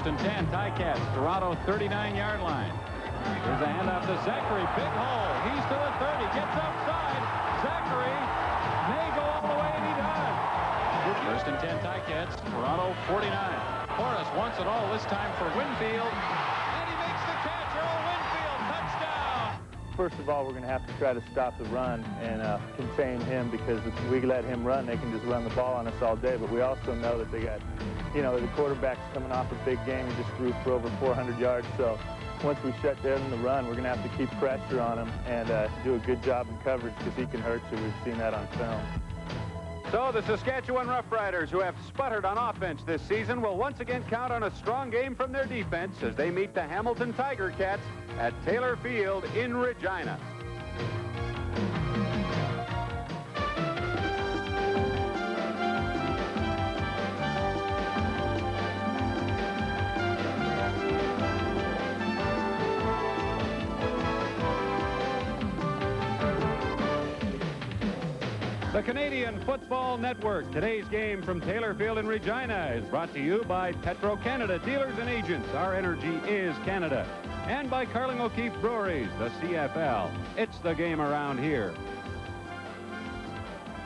and 10, Ticats, Toronto 39-yard line. Here's a handoff to Zachary. Big hole. He's to the 30. Gets outside. Zachary may go all the way, and he does. First and 10, Ticats, Toronto 49. Forrest wants it all this time for Winfield. And he makes the catch. Earl Winfield, touchdown. First of all, we're going to have to try to stop the run and contain him, because if we let him run, they can just run the ball on us all day. But we also know that they got, the quarterback's coming off a big game. He just threw for over 400 yards. So once we shut down the run, we're going to have to keep pressure on him and do a good job in coverage, because he can hurt you. We've seen that on film. So the Saskatchewan Roughriders, who have sputtered on offense this season, will once again count on a strong game from their defense as they meet the Hamilton Tiger Cats at Taylor Field in Regina. The Canadian Football Network. Today's game from Taylor Field in Regina is brought to you by Petro-Canada Dealers and Agents. Our energy is Canada. And by Carling O'Keefe Breweries, the CFL. It's the game around here.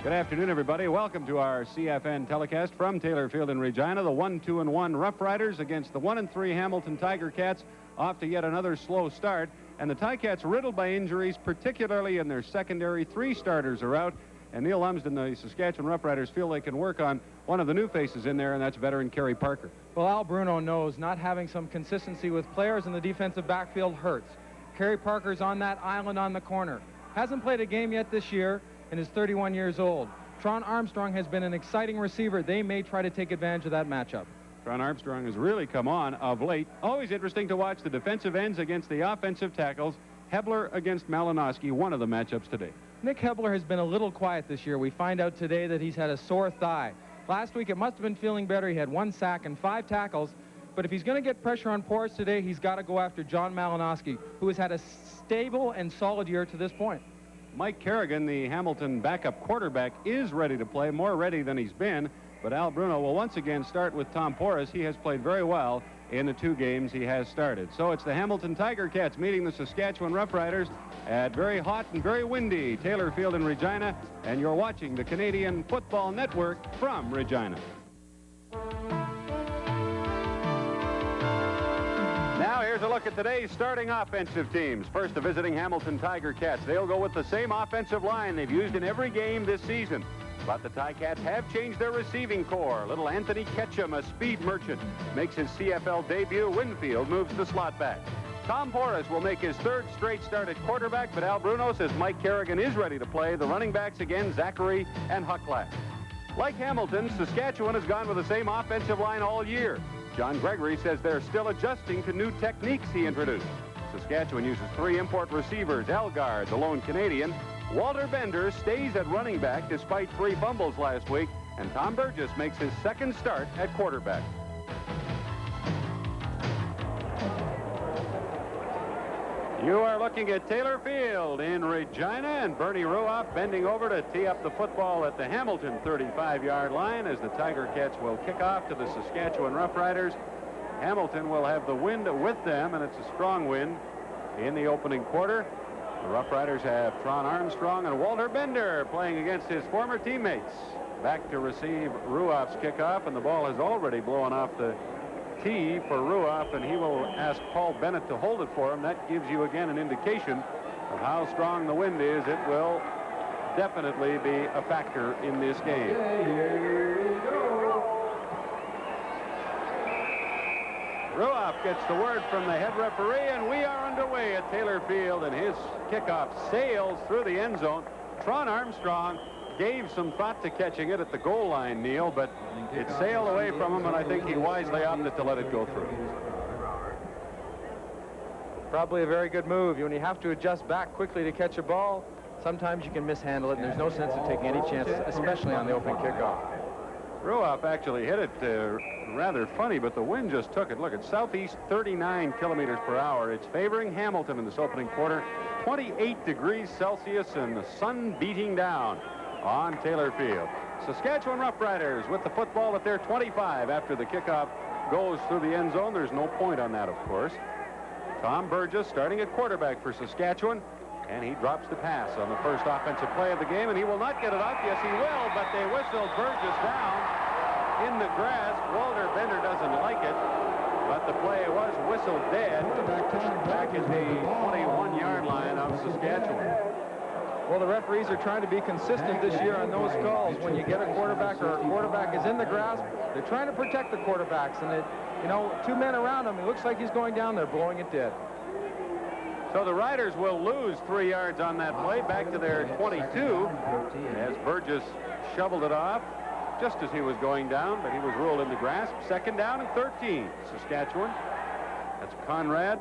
Good afternoon, everybody. Welcome to our CFN telecast from Taylor Field in Regina. The 1-2-1 Roughriders against the 1-3 Hamilton Tiger Cats, off to yet another slow start. And the Ticats riddled by injuries, particularly in their secondary. 3 starters are out. And Neil Lumsden, the Saskatchewan Roughriders, feel they can work on one of the new faces in there, and that's veteran Kerry Parker. Well, Al Bruno knows not having some consistency with players in the defensive backfield hurts. Kerry Parker's on that island on the corner. Hasn't played a game yet this year and is 31 years old. Tron Armstrong has been an exciting receiver. They may try to take advantage of that matchup. Tron Armstrong has really come on of late. Always interesting to watch the defensive ends against the offensive tackles. Hebler against Malinowski, one of the matchups today. Nick Hebler has been a little quiet this year. We find out today that he's had a sore thigh. Last week, it must have been feeling better. He had 1 sack and 5 tackles. But if he's going to get pressure on Porras today, he's got to go after John Malinowski, who has had a stable and solid year to this point. Mike Kerrigan, the Hamilton backup quarterback, is ready to play, more ready than he's been. But Al Bruno will once again start with Tom Porras. He has played very well in the 2 games he has started. So it's the Hamilton Tiger Cats meeting the Saskatchewan Roughriders at very hot and very windy Taylor Field in Regina, and you're watching the Canadian Football Network from Regina. Now here's a look at today's starting offensive teams. First, the visiting Hamilton Tiger Cats. They'll go with the same offensive line they've used in every game this season. But the Ticats have changed their receiving core. Little Anthony Ketchum, a speed merchant, makes his CFL debut. Winfield moves the slot back. Tom Porras will make his 3rd straight start at quarterback, but Al Bruno says Mike Kerrigan is ready to play. The running backs again, Zachary and Hucklack. Like Hamilton, Saskatchewan has gone with the same offensive line all year. John Gregory says they're still adjusting to new techniques he introduced. Saskatchewan uses 3 import receivers. Elgard, the lone Canadian. Walter Bender stays at running back despite 3 fumbles last week, and Tom Burgess makes his 2nd start at quarterback. You are looking at Taylor Field in Regina, and Bernie Ruoff bending over to tee up the football at the Hamilton 35-yard line as the Tiger Cats will kick off to the Saskatchewan Roughriders. Hamilton will have the wind with them, and it's a strong wind in the opening quarter. The Roughriders have Tron Armstrong and Walter Bender playing against his former teammates. Back to receive Ruoff's kickoff, and the ball has already blown off the tee for Ruoff, and he will ask Paul Bennett to hold it for him. That gives you again an indication of how strong the wind is. It will definitely be a factor in this game. Ruoff gets the word from the head referee, and we are underway at Taylor Field, and his kickoff sails through the end zone. Tron Armstrong gave some thought to catching it at the goal line, Neil, but it sailed away from him, and I think he wisely opted to let it go through. Probably a very good move. When you have to adjust back quickly to catch a ball, sometimes you can mishandle it, and there's no sense in taking any chances, especially on the open kickoff. Ruoff actually hit it rather funny, but the wind just took it. Look, it's southeast 39 kilometers per hour. It's favoring Hamilton in this opening quarter. 28 degrees Celsius and the sun beating down on Taylor Field. Saskatchewan Roughriders with the football at their 25 after the kickoff goes through the end zone. There's no point on that, of course. Tom Burgess starting at quarterback for Saskatchewan, and he drops the pass on the first offensive play of the game, and he will not get it up. Yes, he will, but they whistled Burgess down in the grass. Walter Bender doesn't like it, but the play was whistled dead back at the 21-yard line of Saskatchewan. Well, the referees are trying to be consistent this year on those calls. When you get a quarterback or a quarterback is in the grasp, they're trying to protect the quarterbacks. And, two men around him, it looks like he's going down there, blowing it dead. So the Riders will lose 3 yards on that play, back to their 22, as Burgess shoveled it off just as he was going down, but he was ruled in the grasp. 2nd down and 13, Saskatchewan. That's Conrad.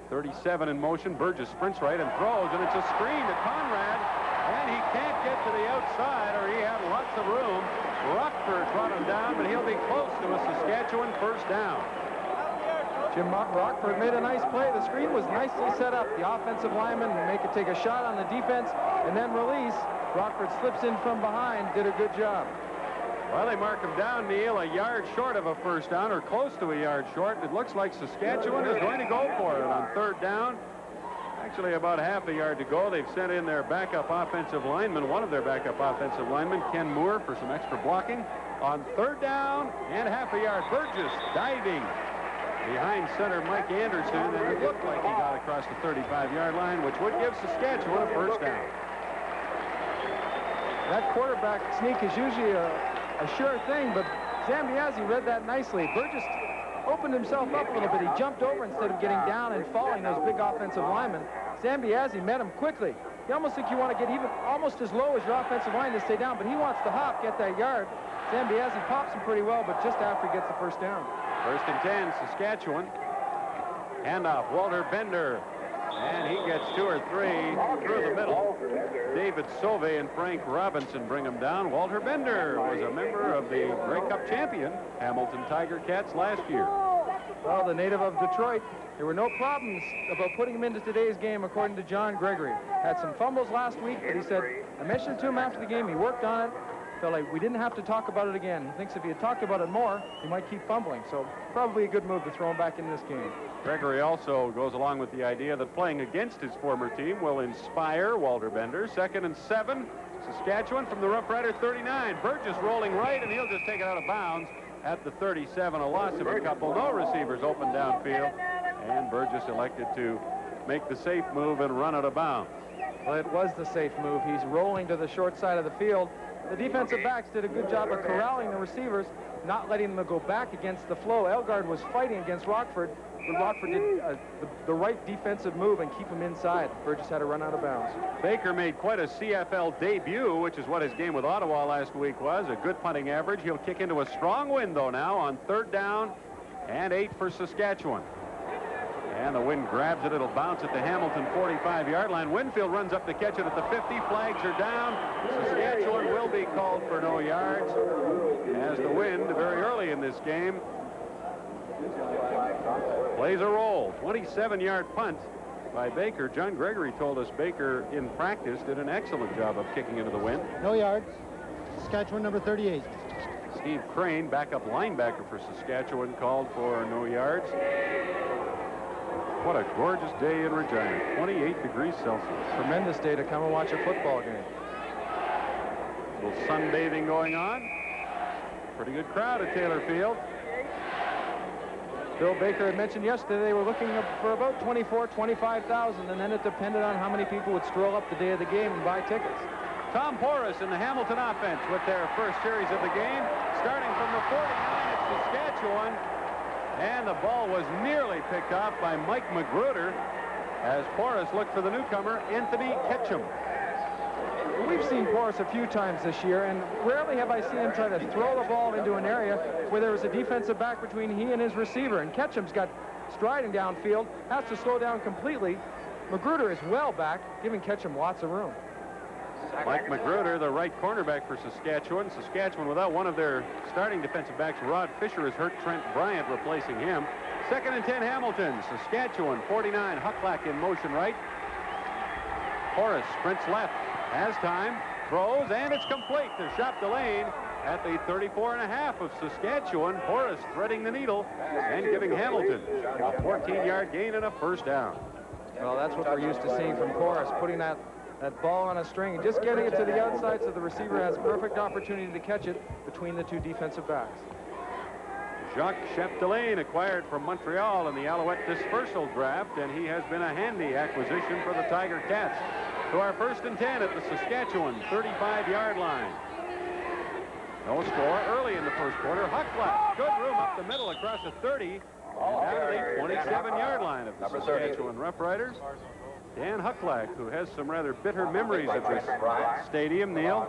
37 in motion. Burgess sprints right and throws, and it's a screen to Conrad, and he can't get to the outside, or he had lots of room. Rockford brought him down, but he'll be close to a Saskatchewan 1st down. Jim Rockford made a nice play. The screen was nicely set up. The offensive lineman take a shot on the defense and then release. Rockford slips in from behind, did a good job. Well, they mark him down, Neil, a yard short of a 1st down, or close to a yard short. It looks like Saskatchewan is going to go for it on 3rd down. Actually, about half a yard to go. They've sent in their backup offensive lineman, one of their backup offensive linemen, Ken Moore, for some extra blocking. On 3rd down and half a yard, Burgess diving behind center Mike Anderson, and it looked like he got across the 35-yard line, which would give Saskatchewan a 1st down. That quarterback sneak is usually a sure thing, but Zambiazzi read that nicely. Burgess opened himself up a little bit. He jumped over instead of getting down and falling those big offensive linemen. Zambiazzi met him quickly. You almost think you want to get even almost as low as your offensive line to stay down, but he wants to hop, get that yard. Zambiazzi pops him pretty well, but just after he gets the 1st down. 1st and 10, Saskatchewan. Handoff, Walter Bender. And he gets 2 or 3 through the middle. David Sauvé and Frank Robinson bring him down. Walter Bender was a member of the Grey Cup champion Hamilton Tiger Cats last year. Well, the native of Detroit, there were no problems about putting him into today's game, according to John Gregory. Had some fumbles last week, but he said, I mentioned it to him after the game. He worked on it. Felt like we didn't have to talk about it again. He thinks if he had talked about it more, he might keep fumbling. So probably a good move to throw him back in this game. Gregory also goes along with the idea that playing against his former team will inspire Walter Bender. 2nd and 7, Saskatchewan from the Roughrider 39. Burgess rolling right, and he'll just take it out of bounds at the 37. A loss of a couple. No receivers open downfield, and Burgess elected to make the safe move and run out of bounds. Well, it was the safe move. He's rolling to the short side of the field. The defensive backs did a good job of corralling the receivers, not letting them go back against the flow. Elgard was fighting against Rockford, but Rockford did the right defensive move and keep him inside. Burgess had to run out of bounds. Baker made quite a CFL debut, which is what his game with Ottawa last week was. A good punting average. He'll kick into a strong wind, though, now on 3rd down and 8 for Saskatchewan. And the wind grabs it. It'll bounce at the Hamilton 45-yard line. Winfield runs up to catch it at the 50. Flags are down. Saskatchewan will be called for no yards as the wind very early in this game plays a roll. 27-yard punt by Baker. John Gregory told us Baker in practice did an excellent job of kicking into the wind. No yards. Saskatchewan number 38. Steve Crane, backup linebacker for Saskatchewan, called for no yards. What a gorgeous day in Regina. 28 degrees Celsius. Tremendous day to come and watch a football game. A little sunbathing going on. Pretty good crowd at Taylor Field. Bill Baker had mentioned yesterday they were looking for about 25,000, and then it depended on how many people would stroll up the day of the game and buy tickets. Tom Porras in the Hamilton offense with their first series of the game. Starting from the 49 at Saskatchewan. And the ball was nearly picked off by Mike Magruder as Porras looked for the newcomer, Anthony Ketchum. We've seen Porras a few times this year, and rarely have I seen him try to throw the ball into an area where there was a defensive back between he and his receiver. And Ketchum's got striding downfield, has to slow down completely. Magruder is well back, giving Ketchum lots of room. Mike Magruder, the right cornerback for Saskatchewan. Saskatchewan without one of their starting defensive backs. Rod Fisher has hurt. Trent Bryant replacing him. 2nd and 10 Hamilton. Saskatchewan 49. Hucklack in motion right. Porras sprints left. Has time. Throws, and it's complete to Shop Delane. at the 34.5 of Saskatchewan. Porras threading the needle and giving Hamilton a 14-yard gain and a first down. Well, that's what we're used to seeing from Porras, putting that ball on a string and just getting it to the outside so the receiver has perfect opportunity to catch it between the two defensive backs. Jacques Chapdelaine acquired from Montreal in the Alouette dispersal draft, and he has been a handy acquisition for the Tiger Cats. To our 1st and 10 at the Saskatchewan 35-yard line. No score early in the first quarter. Huckleck, good room up the middle across the 30 and down to the 27-yard line of the Saskatchewan Roughriders. Dan Huckleck, who has some rather bitter memories of this stadium, Neil.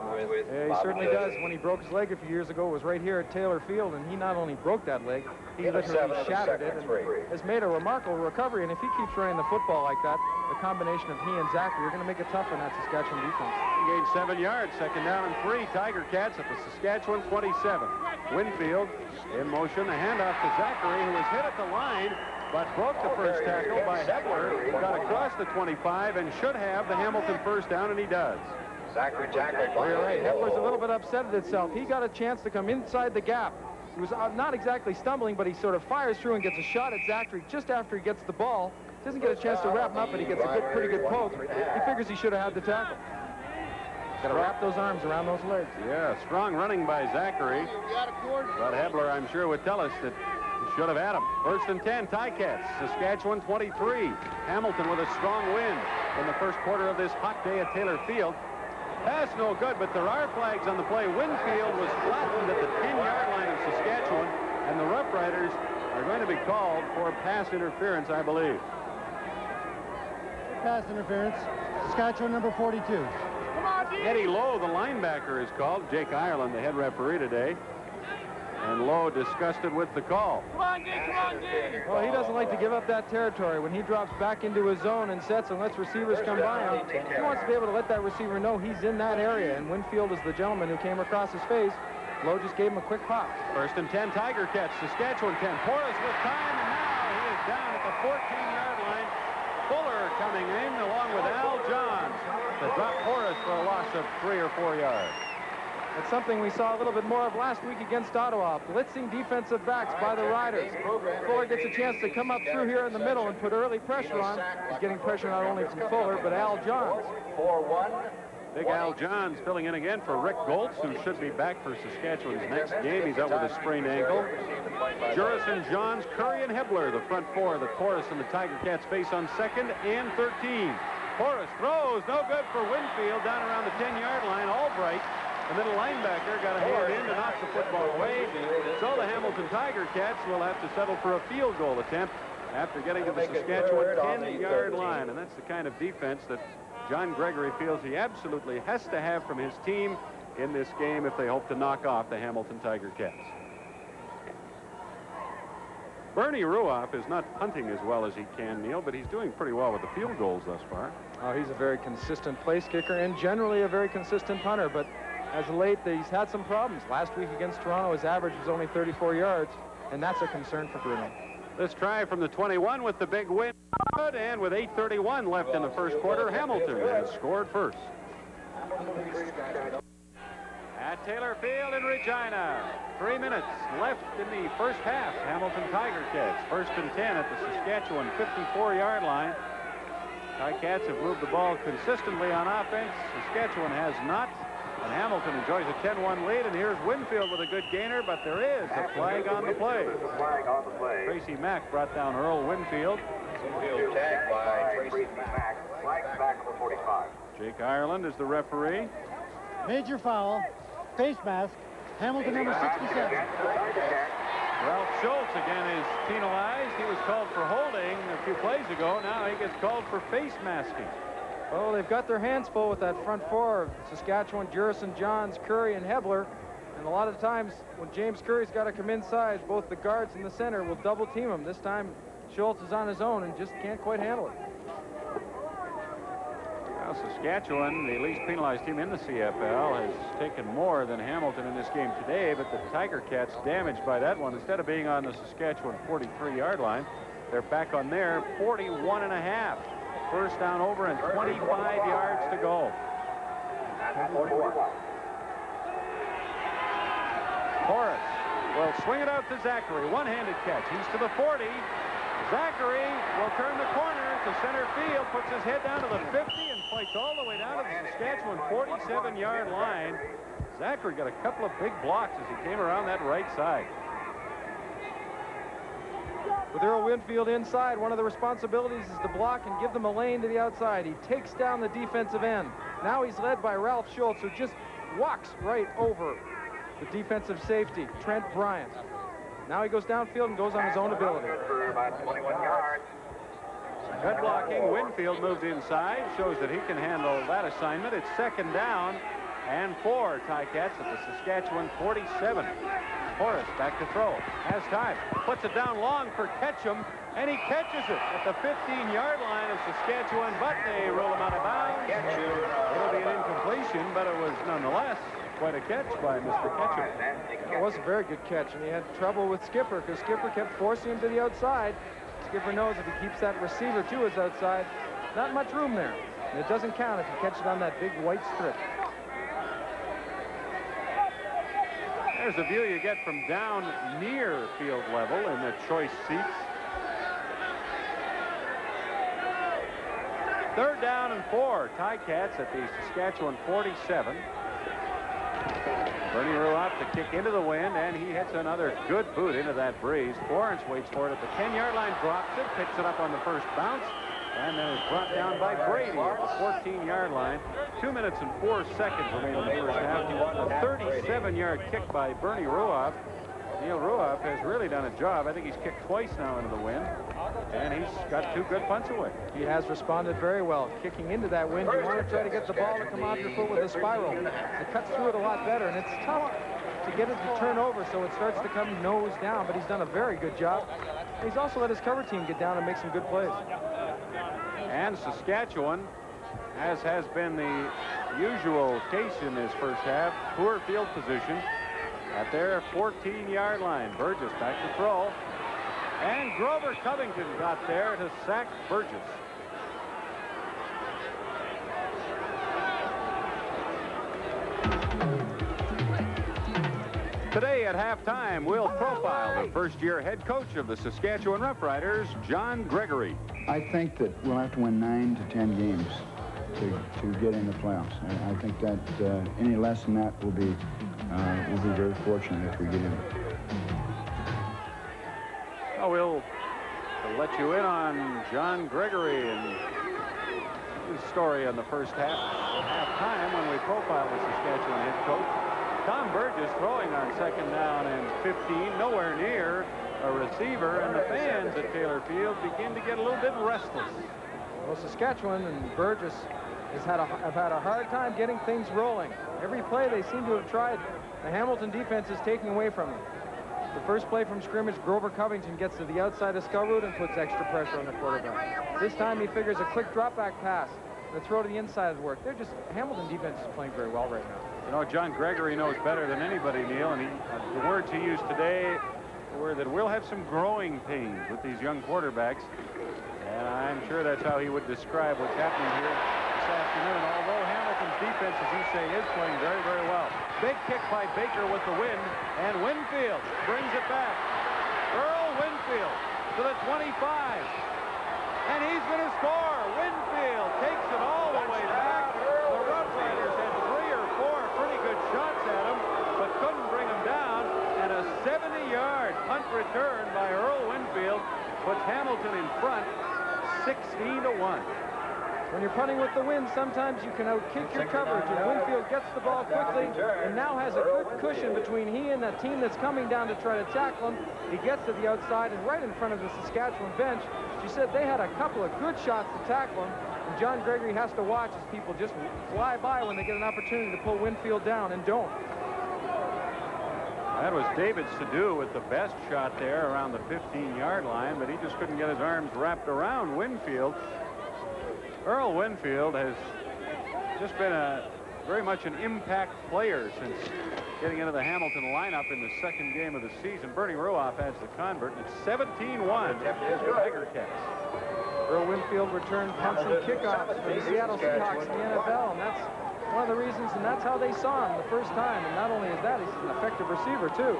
Yeah, he certainly does. When he broke his leg a few years ago, it was right here at Taylor Field, and he not only broke that leg, he literally shattered it and has made a remarkable recovery. And if he keeps running the football like that, the combination of he and Zachary are going to make it tough on that Saskatchewan defense. He gained 7 yards, 2nd down and 3. Tiger Cats at the Saskatchewan 27. Winfield in motion, a handoff to Zachary, who was hit at the line, but broke the first tackle by Hebler, got across the 25 and should have the Hamilton first down, and he does. Zachary Jackal. You're right. Hebler's a little bit upset at itself. He got a chance to come inside the gap. He was not exactly stumbling, but he sort of fires through and gets a shot at Zachary just after he gets the ball. Doesn't get a chance to wrap him up, but he gets a pretty good poke. He figures he should have had the tackle. Got to wrap those arms around those legs. Yeah, strong running by Zachary. But Hebler, I'm sure, would tell us that he should have had him. 1st and 10, Ticats, Saskatchewan 23. Hamilton with a strong win in the first quarter of this hot day at Taylor Field. Pass no good, but there are flags on the play. Winfield was flattened at the 10-yard line of Saskatchewan, and the Roughriders are going to be called for pass interference, I believe. Pass interference. Saskatchewan number 42. Eddie Lowe, the linebacker, is called. Jake Ireland, the head referee today. And Lowe disgusted with the call. Well, he doesn't like to give up that territory. When he drops back into his zone and sets and lets receivers come by him, he wants to be able to let that receiver know he's in that area. And Winfield is the gentleman who came across his face. Lowe just gave him a quick pop. 1st and 10, Tiger Cats, Saskatchewan 10. Porras with time, and now he is down at the 14-yard line. Fuller coming in along with Al Johns to drop Porras for a loss of 3 or 4 yards. It's something we saw a little bit more of last week against Ottawa. Blitzing defensive backs by the Riders. Fuller gets a chance to come up through here in the middle and put early pressure on. He's getting pressure not only from Fuller, but Al Johns. Big Al Johns filling in again for Rick Goltz, who should be back for Saskatchewan's next game. He's out with a sprained ankle. Jurison, Johns, Curry, and Hebler, the front four that Porras and the Tiger Cats face on 2nd and 13. Porras throws, no good for Winfield down around the 10-yard line. Albright, the middle linebacker, got a hand in to knock the football away. So the Hamilton Tiger Cats will have to settle for a field goal attempt after getting to the Saskatchewan 10-yard line. And that's the kind of defense that John Gregory feels he absolutely has to have from his team in this game if they hope to knock off the Hamilton Tiger Cats. Bernie Ruoff is not punting as well as he can, Neil, but he's doing pretty well with the field goals thus far. Oh, he's a very consistent place kicker and generally a very consistent punter, but as of late, he's had some problems. Last week against Toronto, his average was only 34 yards, and that's a concern for Bruno. This try from the 21 with the big win, and with 8:31 left in the first quarter, Hamilton has scored first. At Taylor Field in Regina, 3 minutes left in the first half. Hamilton Tiger Cats, 1st and 10 at the Saskatchewan 54-yard line. Ticats have moved the ball consistently on offense. Saskatchewan has not. And Hamilton enjoys a 10-1 lead, and here's Winfield with a good gainer, but there is a flag on the play. Tracy Mack brought down Earl Winfield. Winfield tagged by Tracy Mack. Flag back for 45. Jake Ireland is the referee. Major foul. Face mask. Hamilton number 67. Ralph Schultz again is penalized. He was called for holding a few plays ago. Now he gets called for face masking. Oh, they've got their hands full with that front four of Saskatchewan, Jurison, Johns, Curry, and Hebler. And a lot of times when James Curry's got to come inside, both the guards and the center will double team him. This time Schultz is on his own and just can't quite handle it. Well, Saskatchewan, the least penalized team in the CFL, has taken more than Hamilton in this game today, but the Tiger Cats damaged by that one. Instead of being on the Saskatchewan 43-yard line, they're back on their 41.5. First down over and 25 yards to go. Horace will swing it out to Zachary. One-handed catch. He's to the 40. Zachary will turn the corner to center field, puts his head down to the 50, and fights all the way down to the Saskatchewan 47-yard line. Zachary got a couple of big blocks as he came around that right side. With Earl Winfield inside, one of the responsibilities is to block and give them a lane to the outside. He takes down the defensive end. Now he's led by Ralph Schultz, who just walks right over the defensive safety, Trent Bryant. Now he goes downfield and goes on his own ability. About 21 yards. Good blocking. Winfield moved inside, shows that he can handle that assignment. It's 2nd down and 4. Ticats at the Saskatchewan 47. Horace back to throw. Has time. Puts it down long for Ketchum, and he catches it at the 15-yard line of Saskatchewan, but they roll him out of bounds. It'll be an incompletion, but it was nonetheless quite a catch by Mr. Ketchum. It was a very good catch, and he had trouble with Skipper because Skipper kept forcing him to the outside. Skipper knows if he keeps that receiver to his outside, not much room there. And it doesn't count if you catch it on that big white strip. There's a view you get from down near field level in the choice seats. 3rd down and 4. Ticats at the Saskatchewan 47. Bernie Ruoff to kick into the wind, and he hits another good boot into that breeze. Florence waits for it at the 10-yard line, drops it, picks it up on the first bounce, and then is brought down by Brady at the 14-yard line. 2 minutes and 4 seconds remaining in the first half. A 37-yard kick by Bernie Ruoff. Neil Ruoff has really done a job. I think he's kicked twice now into the wind, and he's got 2 good punts away. He has responded very well. Kicking into that wind, you want to try to get the ball to come off your foot with a spiral. It cuts through it a lot better, and it's tough to get it to turn over, so it starts to come nose down, but he's done a very good job. He's also let his cover team get down and make some good plays. And Saskatchewan, as has been the usual case in this first half, poor field position at their 14-yard line. Burgess back to throw. And Grover Covington got there to sack Burgess. Today at halftime, we'll profile the first-year head coach of the Saskatchewan Roughriders, John Gregory. I think that we'll have to win 9 to 10 games to get in the playoffs. I think that any less than that will be very fortunate if we get in. Oh, we'll let you in on John Gregory and his story on the first halftime when we profile the Saskatchewan head coach. Tom Burgess throwing on 2nd down and 15, nowhere near a receiver, and the fans at Taylor Field begin to get a little bit restless. Well, Saskatchewan and Burgess have had a hard time getting things rolling. Every play they seem to have tried, the Hamilton defense is taking away from them. The first play from scrimmage, Grover Covington gets to the outside of Skullroot and puts extra pressure on the quarterback. This time he figures a quick drop-back pass. The throw to the inside would work. Hamilton defense is playing very well right now. You know, John Gregory knows better than anybody, Neil, and the words he used today were that we'll have some growing pains with these young quarterbacks. And I'm sure that's how he would describe what's happening here this afternoon. Although Hamilton's defense, as you say, is playing very, very well. Big kick by Baker with the wind, and Winfield brings it back. Earl Winfield to the 25. And he's going to score. Winfield takes it all the way back. The Roughriders had 3 or 4 pretty good shots at him, but couldn't bring him down. And a 70-yard punt return by Earl Winfield puts Hamilton in front 16-1. When you're punting with the wind, sometimes you can outkick your coverage. And Winfield gets the ball quickly and now has a good cushion between he and the team that's coming down to try to tackle him. He gets to the outside and right in front of the Saskatchewan bench. She said they had a couple of good shots to tackle him, and John Gregory has to watch as people just fly by when they get an opportunity to pull Winfield down and don't. That was David Sadu with the best shot there around the 15-yard line, but he just couldn't get his arms wrapped around Winfield. Earl Winfield has just been very much an impact player since getting into the Hamilton lineup in the 2nd game of the season. Bernie Ruoff adds the convert, and it's 17-1 Tiger Cats. Earl Winfield returned punts and kickoffs for the Seattle Seahawks in the NFL, and that's one of the reasons, and that's how they saw him the first time. And not only is that, he's an effective receiver, too.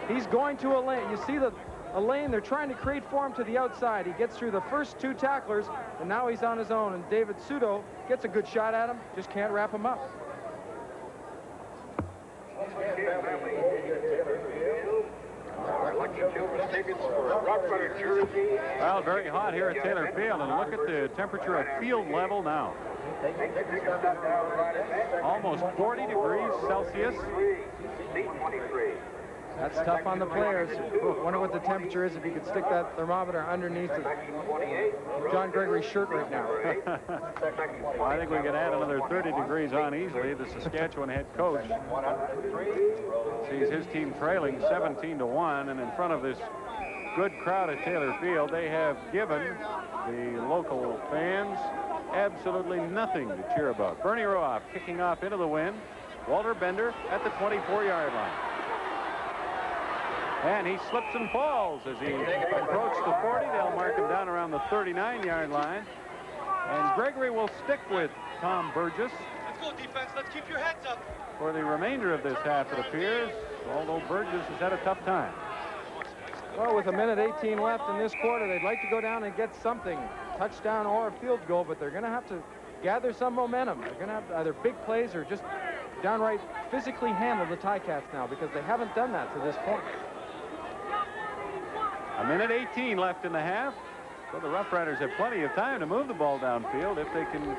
He's going to a lane. You see a lane they're trying to create for him to the outside. He gets through the first 2 tacklers, and now he's on his own. And David Sudo gets a good shot at him, just can't wrap him up. Well, very hot here at Taylor Field, and look at the temperature at field level now. Almost 40 degrees Celsius. That's tough on the players. Wonder what the temperature is if you could stick that thermometer underneath John Gregory's shirt right now. Well, I think we could add another 30 degrees on easily. The Saskatchewan head coach sees his team trailing 17-1, and in front of this good crowd at Taylor Field, they have given the local fans absolutely nothing to cheer about. Bernie Ruoff kicking off into the wind. Walter Bender at the 24-yard line. And he slips and falls as he approaches the 40. They'll mark him down around the 39-yard line. And Gregory will stick with Tom Burgess. Let's go, defense. Let's keep your heads up. For the remainder of this half, it appears, although Burgess has had a tough time. Well, with 1:18 left in this quarter, they'd like to go down and get something, touchdown or a field goal, but they're going to have to gather some momentum. They're going to have either big plays or just downright physically handle the Ticats now, because they haven't done that to this point. 1:18 left in the half. So the Roughriders have plenty of time to move the ball downfield if they can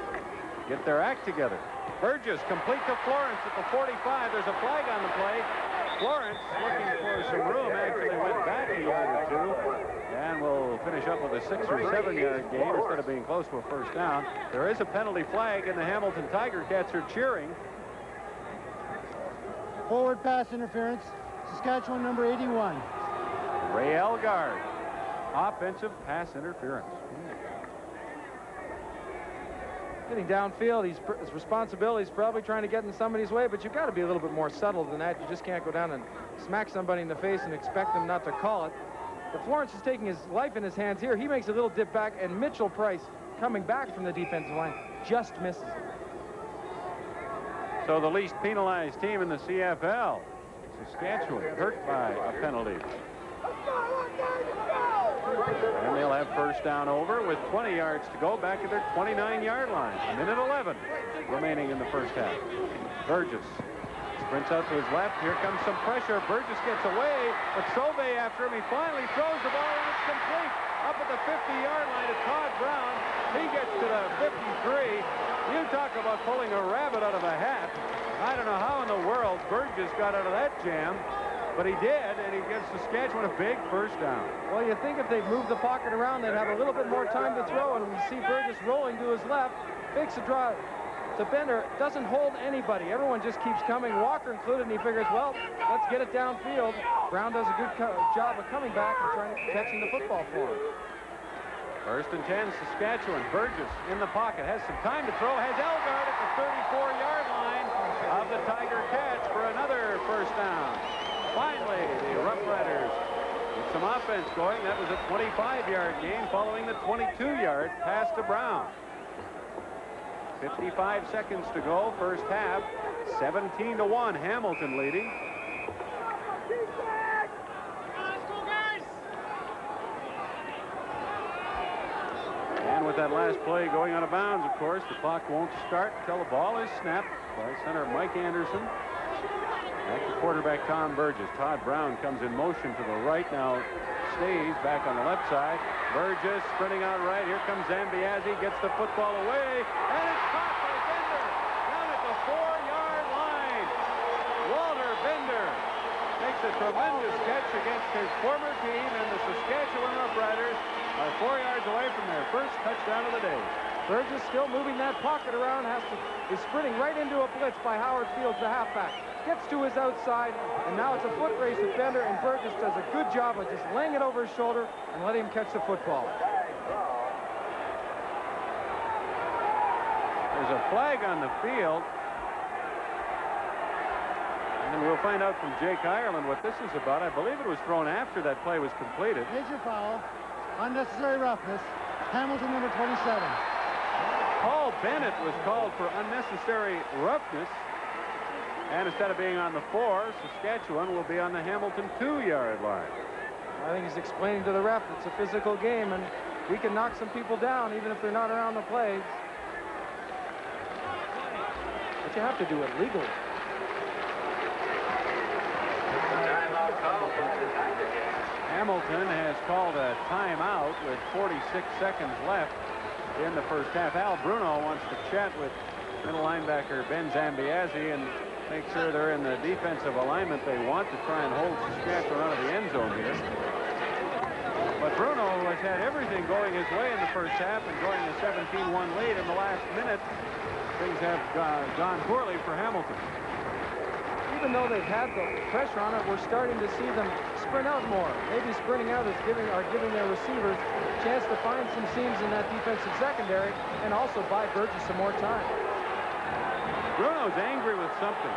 get their act together. Burgess complete to Florence at the 45. There's a flag on the play. Florence, looking for some room, actually went back a yard or 2 and will finish up with a 6 or 7 yard gain instead of being close to a first down. There is a penalty flag, and the Hamilton Tiger Cats are cheering. Forward pass interference. Saskatchewan number 81. Ray Elgard, offensive pass interference. Getting downfield, his responsibility is probably trying to get in somebody's way, but you've got to be a little bit more subtle than that. You just can't go down and smack somebody in the face and expect them not to call it. But Florence is taking his life in his hands here. He makes a little dip back, and Mitchell Price, coming back from the defensive line, just misses it. So the least penalized team in the CFL, Saskatchewan, hurt by a penalty. And they'll have first down over with 20 yards to go back at their 29-yard line. 1:11 remaining in the first half. Burgess sprints out to his left. Here comes some pressure. Burgess gets away, but Sauve after him. He finally throws the ball, and it's complete. Up at the 50-yard line to Todd Brown. He gets to the 53. You talk about pulling a rabbit out of a hat. I don't know how in the world Burgess got out of that jam. But he did, and he gives Saskatchewan a big first down. Well, you think if they'd moved the pocket around, they'd have a little bit more time to throw, and we see Burgess rolling to his left, fakes a drive to Bender, doesn't hold anybody. Everyone just keeps coming, Walker included, and he figures, well, let's get it downfield. Brown does a good job of coming back and catching the football for him. First and 10, Saskatchewan. Burgess in the pocket, has some time to throw, has Elgard at the 34-yard line of the Tiger Cats for another first down. Finally, the Roughriders with some offense going. That was a 25-yard gain following the 22-yard pass to Brown. 55 seconds to go, first half. 17-1, Hamilton leading. And with that last play going out of bounds, of course, the clock won't start until the ball is snapped by center Mike Anderson. Back to quarterback Tom Burgess. Todd Brown comes in motion to the right, now stays back on the left side. Burgess sprinting out right. Here comes Zambiazzi, gets the football away, and it's caught by Bender down at the 4-yard line. Walter Bender makes a tremendous catch against his former team, and the Saskatchewan Roughriders are 4 yards away from their first touchdown of the day. Burgess still moving that pocket around, is sprinting right into a blitz by Howard Fields, the halfback. Gets to his outside, and now it's a foot race with Bender, and Burgess does a good job of just laying it over his shoulder and letting him catch the football. There's a flag on the field. And we'll find out from Jake Ireland what this is about. I believe it was thrown after that play was completed. Major foul. Unnecessary roughness. Hamilton number 27. Paul Bennett was called for unnecessary roughness. And instead of being on the 4, Saskatchewan will be on the Hamilton 2-yard line. I think he's explaining to the ref it's a physical game, and we can knock some people down even if they're not around the play. But you have to do it legally. Hamilton has called a timeout with 46 seconds left in the first half. Al Bruno wants to chat with middle linebacker Ben Zambiasi and make sure they're in the defensive alignment they want to try and hold Saskatchewan out of the end zone here. But Bruno has had everything going his way in the first half, enjoying a 17-1 lead. In the last minute, things have gone poorly for Hamilton. Even though they've had the pressure on it, we're starting to see them sprint out more. Maybe sprinting out is giving their receivers a chance to find some seams in that defensive secondary and also buy Burgess some more time. Bruno's angry with something.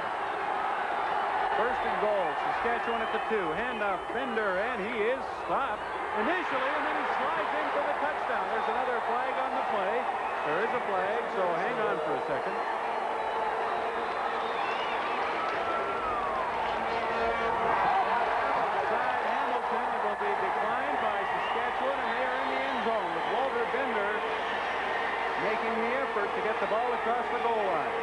First and goal, Saskatchewan at the 2. Handoff, Bender, and he is stopped initially, and then he slides in for the touchdown. There's another flag on the play. There is a flag, so hang on for a second. Outside Hamilton, it will be declined by Saskatchewan, and they are in the end zone with Walter Bender making the effort to get the ball across the goal line.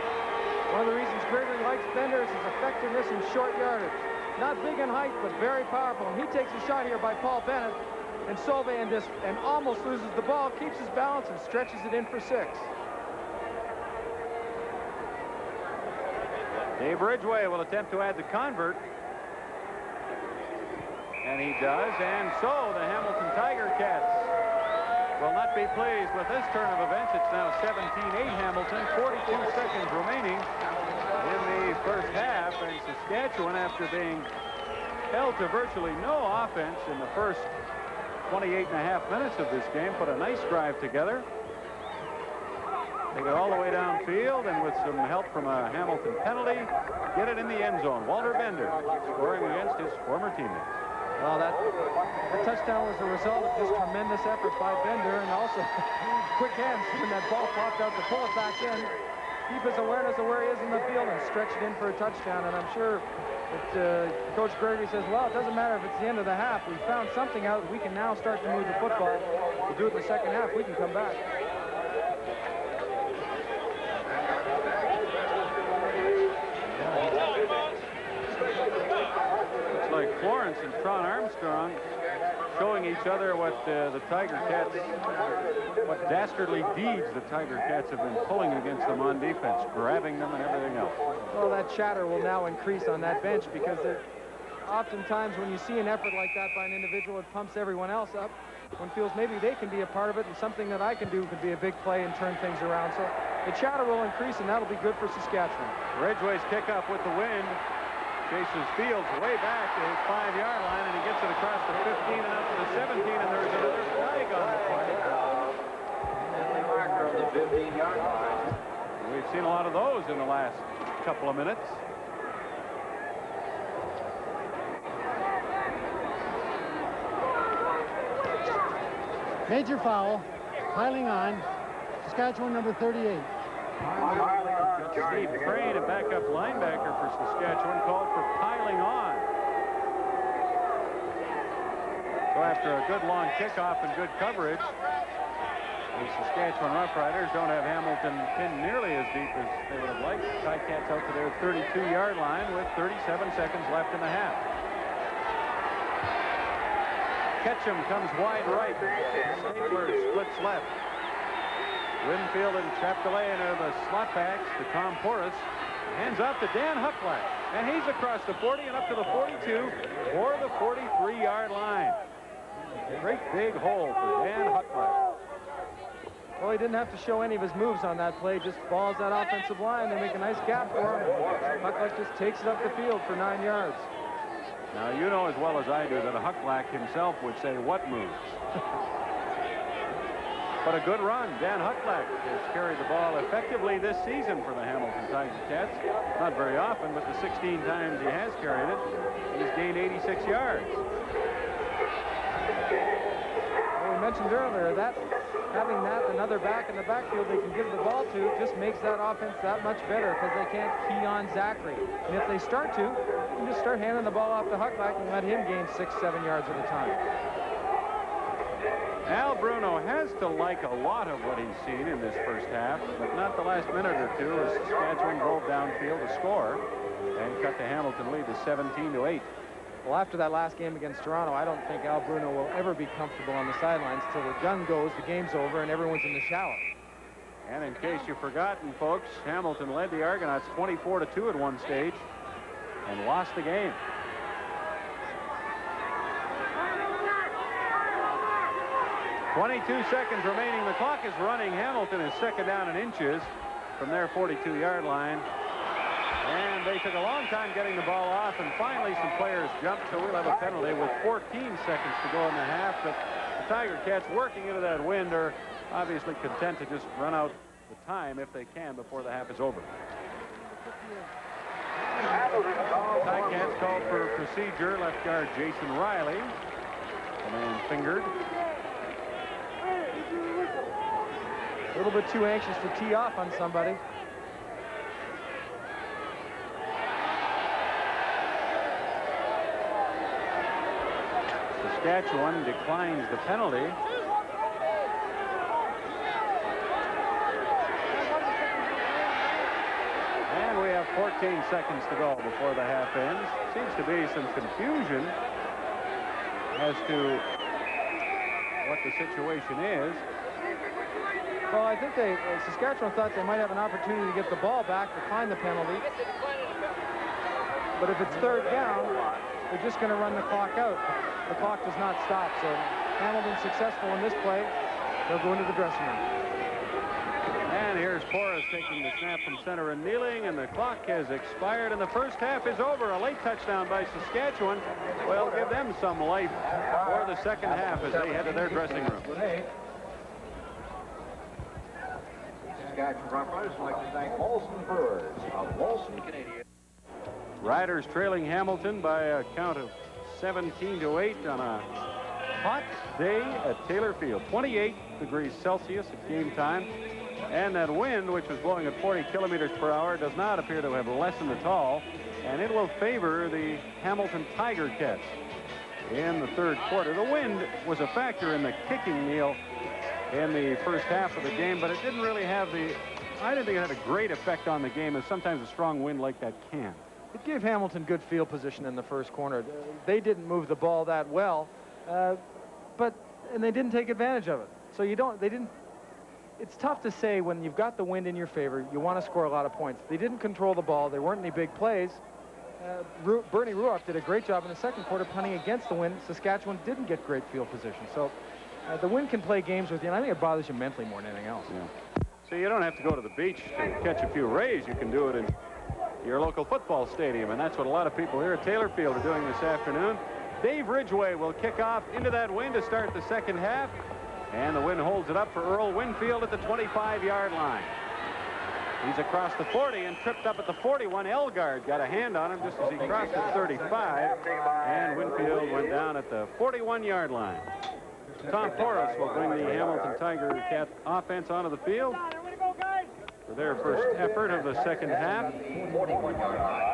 One of the reasons Gregory likes Bender is his effectiveness in short yardage. Not big in height, but very powerful. And he takes a shot here by Paul Bennett, and Solve and almost loses the ball, keeps his balance, and stretches it in for 6. Dave Ridgway will attempt to add the convert. And he does, and so the Hamilton Tiger Cats will not be pleased with this turn of events. It's now 17-8 Hamilton, 42 seconds remaining in the first half, and Saskatchewan, after being held to virtually no offense in the first 28.5 minutes of this game, put a nice drive together. They get all the way downfield, and with some help from a Hamilton penalty, get it in the end zone. Walter Bender scoring against his former teammates. Well, that touchdown was a result of just tremendous effort by Bender, and also quick hands when that ball popped out to pull it back in. Keep his awareness of where he is in the field and stretch it in for a touchdown. And I'm sure that Coach Gregory says, well, it doesn't matter if it's the end of the half. We found something out. We can now start to move the football. We'll do it in the second half. We can come back. Looks like Florence and Tron Armstrong showing each other what the Tiger Cats, what dastardly deeds the Tiger Cats have been pulling against them on defense, grabbing them and everything else. Well, that chatter will now increase on that bench because oftentimes when you see an effort like that by an individual, it pumps everyone else up. One feels maybe they can be a part of it, and something that I can do could be a big play and turn things around. So the chatter will increase, and that'll be good for Saskatchewan. Ridgway's kickoff with the wind. Chases Fields way back to his 5-yard line, and he gets it across the 15 and up to the 17, and there's another flag on the play. Marker of the 15-yard line. We've seen a lot of those in the last couple of minutes. Major foul, piling on, Saskatchewan number 38. Steve Crane, a backup linebacker for Saskatchewan, called for piling on. So after a good long kickoff and good coverage, the Saskatchewan Roughriders don't have Hamilton pinned nearly as deep as they would have liked. The Ticats out to their 32-yard line with 37 seconds left in the half. Ketchum comes wide right. Stabler splits left. Winfield and Chapdelaine are the slot backs to Tom Porras. Hands off to Dan Hucklack. And he's across the 40 and up to the 42 or the 43-yard line. Great big hole for Dan Hucklack. Well, he didn't have to show any of his moves on that play. Just balls that offensive line. They make a nice gap for him. Hucklack just takes it up the field for 9 yards. Now, you know as well as I do that a Hucklack himself would say, what moves? But a good run. Dan Hucklack has carried the ball effectively this season for the Hamilton Tiger Cats. Not very often, but the 16 times he has carried it, he's gained 86 yards. Well, we we mentioned earlier, that having that another back in the backfield they can give the ball to just makes that offense that much better because they can't key on Zachary. And if they start to, you can just start handing the ball off to Hucklack and let him gain 6-7 yards at a time. Al Bruno has to like a lot of what he's seen in this first half, but not the last minute or two as Saskatchewan drove downfield to score and cut the Hamilton lead to 17-8. Well, after that last game against Toronto, I don't think Al Bruno will ever be comfortable on the sidelines till the gun goes, the game's over, and everyone's in the shower. And in case you've forgotten, folks, Hamilton led the Argonauts 24-2 at one stage and lost the game. .22 seconds remaining. The clock is running. Hamilton is second down in inches from their 42-yard line. And they took a long time getting the ball off, and finally some players jumped, so we'll have a penalty with 14 seconds to go in the half. But the Tiger Cats, working into that wind, are obviously content to just run out the time if they can before the half is over. Tiger Cats called for procedure. Left guard Jason Riley, the man fingered. A little bit too anxious to tee off on somebody. Saskatchewan declines the penalty. And we have 14 seconds to go before the half ends. Seems to be some confusion as to what the situation is. Well, I think Saskatchewan thought they might have an opportunity to get the ball back, decline the penalty. But if it's third down, they're just going to run the clock out. The clock does not stop, so Hamilton's successful in this play. They'll go into the dressing room. And here's Porras taking the snap from center and kneeling, and the clock has expired, and the first half is over. A late touchdown by Saskatchewan will give them some life for the second half as they head to their dressing room. Saskatchewan Roughriders would like to thank Molson Brewers of Molson, Canadian. Riders trailing Hamilton by a count of 17-8 on a hot day at Taylor Field. 28 degrees Celsius at game time. And that wind, which was blowing at 40 kilometers per hour, does not appear to have lessened at all. And it will favor the Hamilton Tiger Cats in the third quarter. The wind was a factor in the kicking, Neil, in the first half of the game, but it didn't really have I didn't think it had a great effect on the game, as sometimes a strong wind like that can. It gave Hamilton good field position in the first corner. They didn't move the ball that well, and they didn't take advantage of it. So it's tough to say when you've got the wind in your favor, you want to score a lot of points. They didn't control the ball. There weren't any big plays. Bernie Ruoff did a great job in the second quarter punting against the wind. Saskatchewan didn't get great field position. So the wind can play games with you, and I think it bothers you mentally more than anything else. Yeah. So you don't have to go to the beach to catch a few rays. You can do it in your local football stadium, and that's what a lot of people here at Taylor Field are doing this afternoon. Dave Ridgway will kick off into that wind to start the second half, and the wind holds it up for Earl Winfield at the 25-yard line. He's across the 40 and tripped up at the 41. Elgard got a hand on him just as he crossed the 35, and Winfield went down at the 41-yard line. Tom Porras will bring the Hamilton Tiger Cat offense onto the field for their first effort of the second half.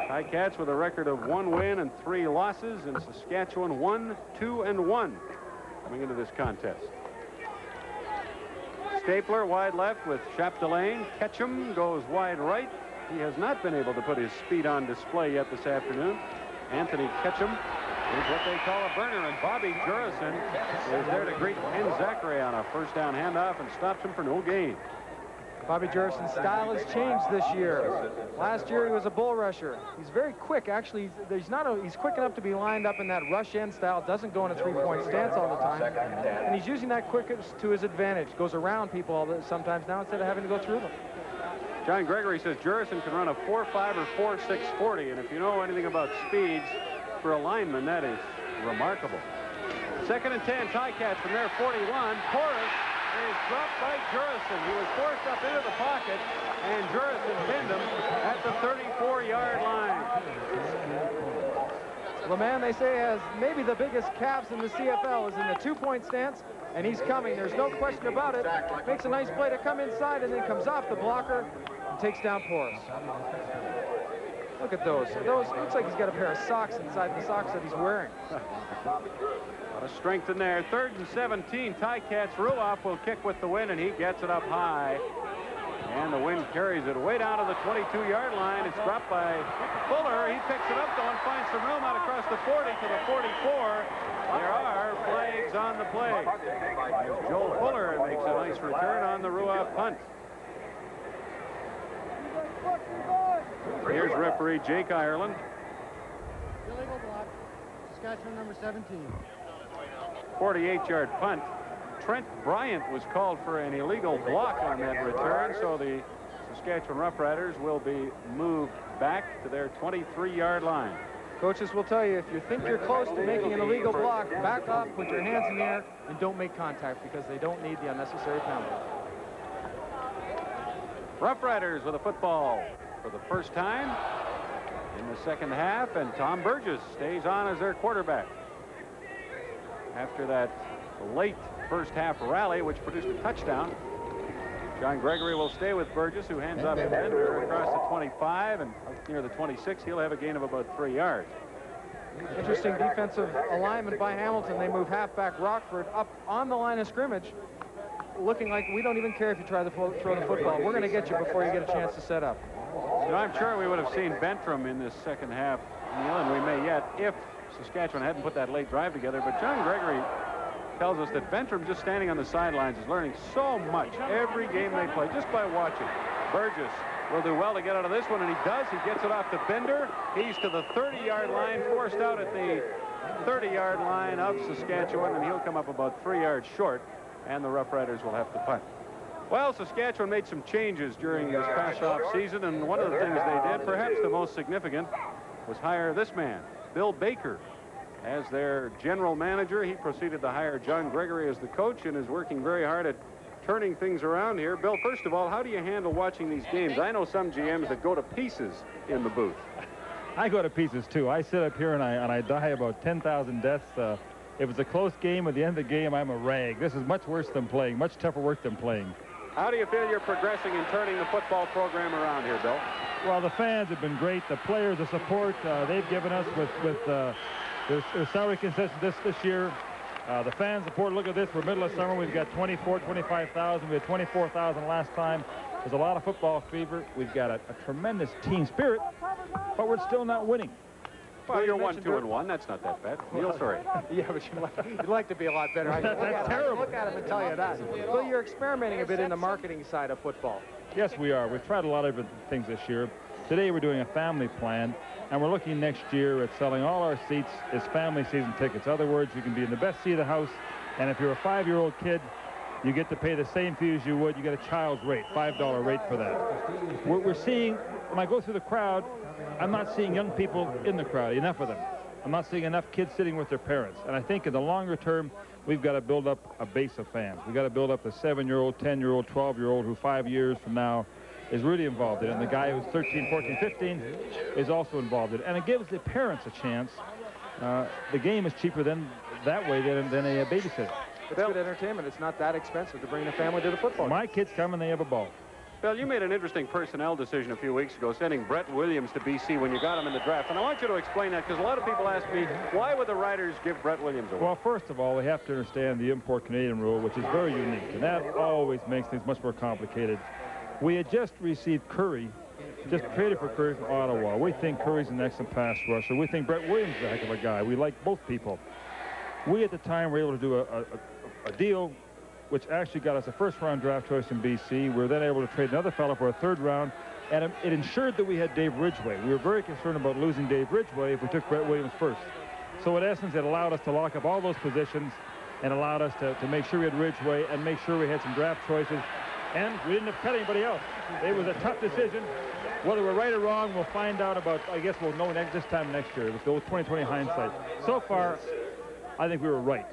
Ticats with a record of 1 win and 3 losses, and Saskatchewan 1-2-1 coming into this contest. Stapler wide left with Chapdelaine. Ketchum goes wide right. He has not been able to put his speed on display yet this afternoon. Anthony Ketchum is what they call a burner, and Bobby Jurison is there to greet Ken Zachary on a first down handoff and stops him for no gain. Bobby Jurison's style has changed this year. Last year he was a bull rusher. He's very quick. Actually, he's quick enough to be lined up in that rush end style. Doesn't go in a three-point stance all the time. And he's using that quickness to his advantage. Goes around people sometimes now instead of having to go through them. John Gregory says Jurison can run a 4.5 or 4.6 40, and if you know anything about speeds for a lineman, that is remarkable. 2nd and 10, Ticats from their 41. Porras is dropped by Jurison. He was forced up into the pocket, and Jurison pinned him at the 34-yard line. LeMan, they say, has maybe the biggest calves in the CFL, is in the two-point stance, and he's coming. There's no question about it. Makes a nice play to come inside, and then comes off the blocker and takes down Porras. Look at those. Those looks like he's got a pair of socks inside the socks that he's wearing. A lot of strength in there. 3rd and 17. Ticats. Ruoff will kick with the wind, and he gets it up high. And the wind carries it way down to the 22-yard line. It's dropped by Fuller. He picks it up, though, and finds some room out across the 40 to the 44. There are flags on the play. As Joel Fuller makes a nice return on the Ruoff punt. Here's referee Jake Ireland. Illegal block. Saskatchewan number 17. 48-yard punt. Trent Bryant was called for an illegal block on that return, so the Saskatchewan Roughriders will be moved back to their 23-yard line. Coaches will tell you, if you think you're close to making an illegal block, back up, put your hands in the air, and don't make contact, because they don't need the unnecessary penalty. Roughriders with a football for the first time in the second half, and Tom Burgess stays on as their quarterback. After that late first half rally, which produced a touchdown, John Gregory will stay with Burgess, who hands off to Bender across the 25, and up near the 26, he'll have a gain of about 3 yards. Interesting defensive alignment by Hamilton. They move halfback Rockford up on the line of scrimmage, looking like we don't even care if you try to throw the football. We're going to get you before you get a chance to set up. You know, I'm sure we would have seen Bentram in this second half, Neil, and we may yet, if Saskatchewan hadn't put that late drive together. But John Gregory tells us that Bentram, just standing on the sidelines, is learning so much every game they play just by watching. Burgess will do well to get out of this one, and he does. He gets it off to Bender. He's to the 30-yard line, forced out at the 30-yard line of Saskatchewan, and he'll come up about 3 yards short, and the Roughriders will have to punt. Well, Saskatchewan made some changes during this past off season, and one of the things they did, perhaps the most significant, was hire this man, Bill Baker, as their general manager. He proceeded to hire John Gregory as the coach and is working very hard at turning things around here. Bill, first of all, how do you handle watching these games? I know some GMs that go to pieces in the booth. I go to pieces too. I sit up here and I die about 10,000 deaths. If it's a close game, at the end of the game, I'm a rag. This is much worse than playing, much tougher work than playing. How do you feel you're progressing in turning the football program around here, Bill? Well, the fans have been great. The players, the support they've given us with their salary concessions this year. The fan support, look at this. We're middle of summer. We've got 25,000. We had 24,000 last time. There's a lot of football fever. We've got a tremendous team spirit, but we're still not winning. Well, you're 1-2-1. That's not that bad. Neil, sorry. Yeah, but you'd like to be a lot better. That's terrible. Look at him and tell you that. Well, you're experimenting a bit in the marketing side of football. Yes, we are. We've tried a lot of different things this year. Today we're doing a family plan, and we're looking next year at selling all our seats as family season tickets. In other words, you can be in the best seat of the house, and if you're a 5-year-old kid, you get to pay the same fee as you would. You get a child's rate, $5 rate for that. We're seeing, when I go through the crowd, I'm not seeing young people in the crowd, enough of them. I'm not seeing enough kids sitting with their parents. And I think in the longer term, we've got to build up a base of fans. We've got to build up the 7-year-old, 10-year-old, 12-year-old who 5 years from now is really involved in it. And the guy who's 13, 14, 15 is also involved in it. And it gives the parents a chance. The game is cheaper than that way than a babysitter. It's good entertainment. It's not that expensive to bring the family to the football game. My kids come and they have a ball. Bill, you made an interesting personnel decision a few weeks ago, sending Brett Williams to BC when you got him in the draft. And I want you to explain that, because a lot of people ask me, why would the Riders give Brett Williams away? Well, first of all, they have to understand the import Canadian rule, which is very unique. And that always makes things much more complicated. We had just received Curry, just traded for Curry from Ottawa. We think Curry's an excellent pass rusher. We think Brett Williams is a heck of a guy. We like both people. We, at the time, were able to do a deal which actually got us a first-round draft choice in BC. We were then able to trade another fellow for a third round, and it ensured that we had Dave Ridgway. We were very concerned about losing Dave Ridgway if we took Brett Williams first. So in essence, it allowed us to lock up all those positions and allowed us to make sure we had Ridgway and make sure we had some draft choices. And we didn't have to cut anybody else. It was a tough decision. Whether we're right or wrong, we'll find out about, I guess we'll know this time next year. It was the old 20/20 hindsight. So far, I think we were right.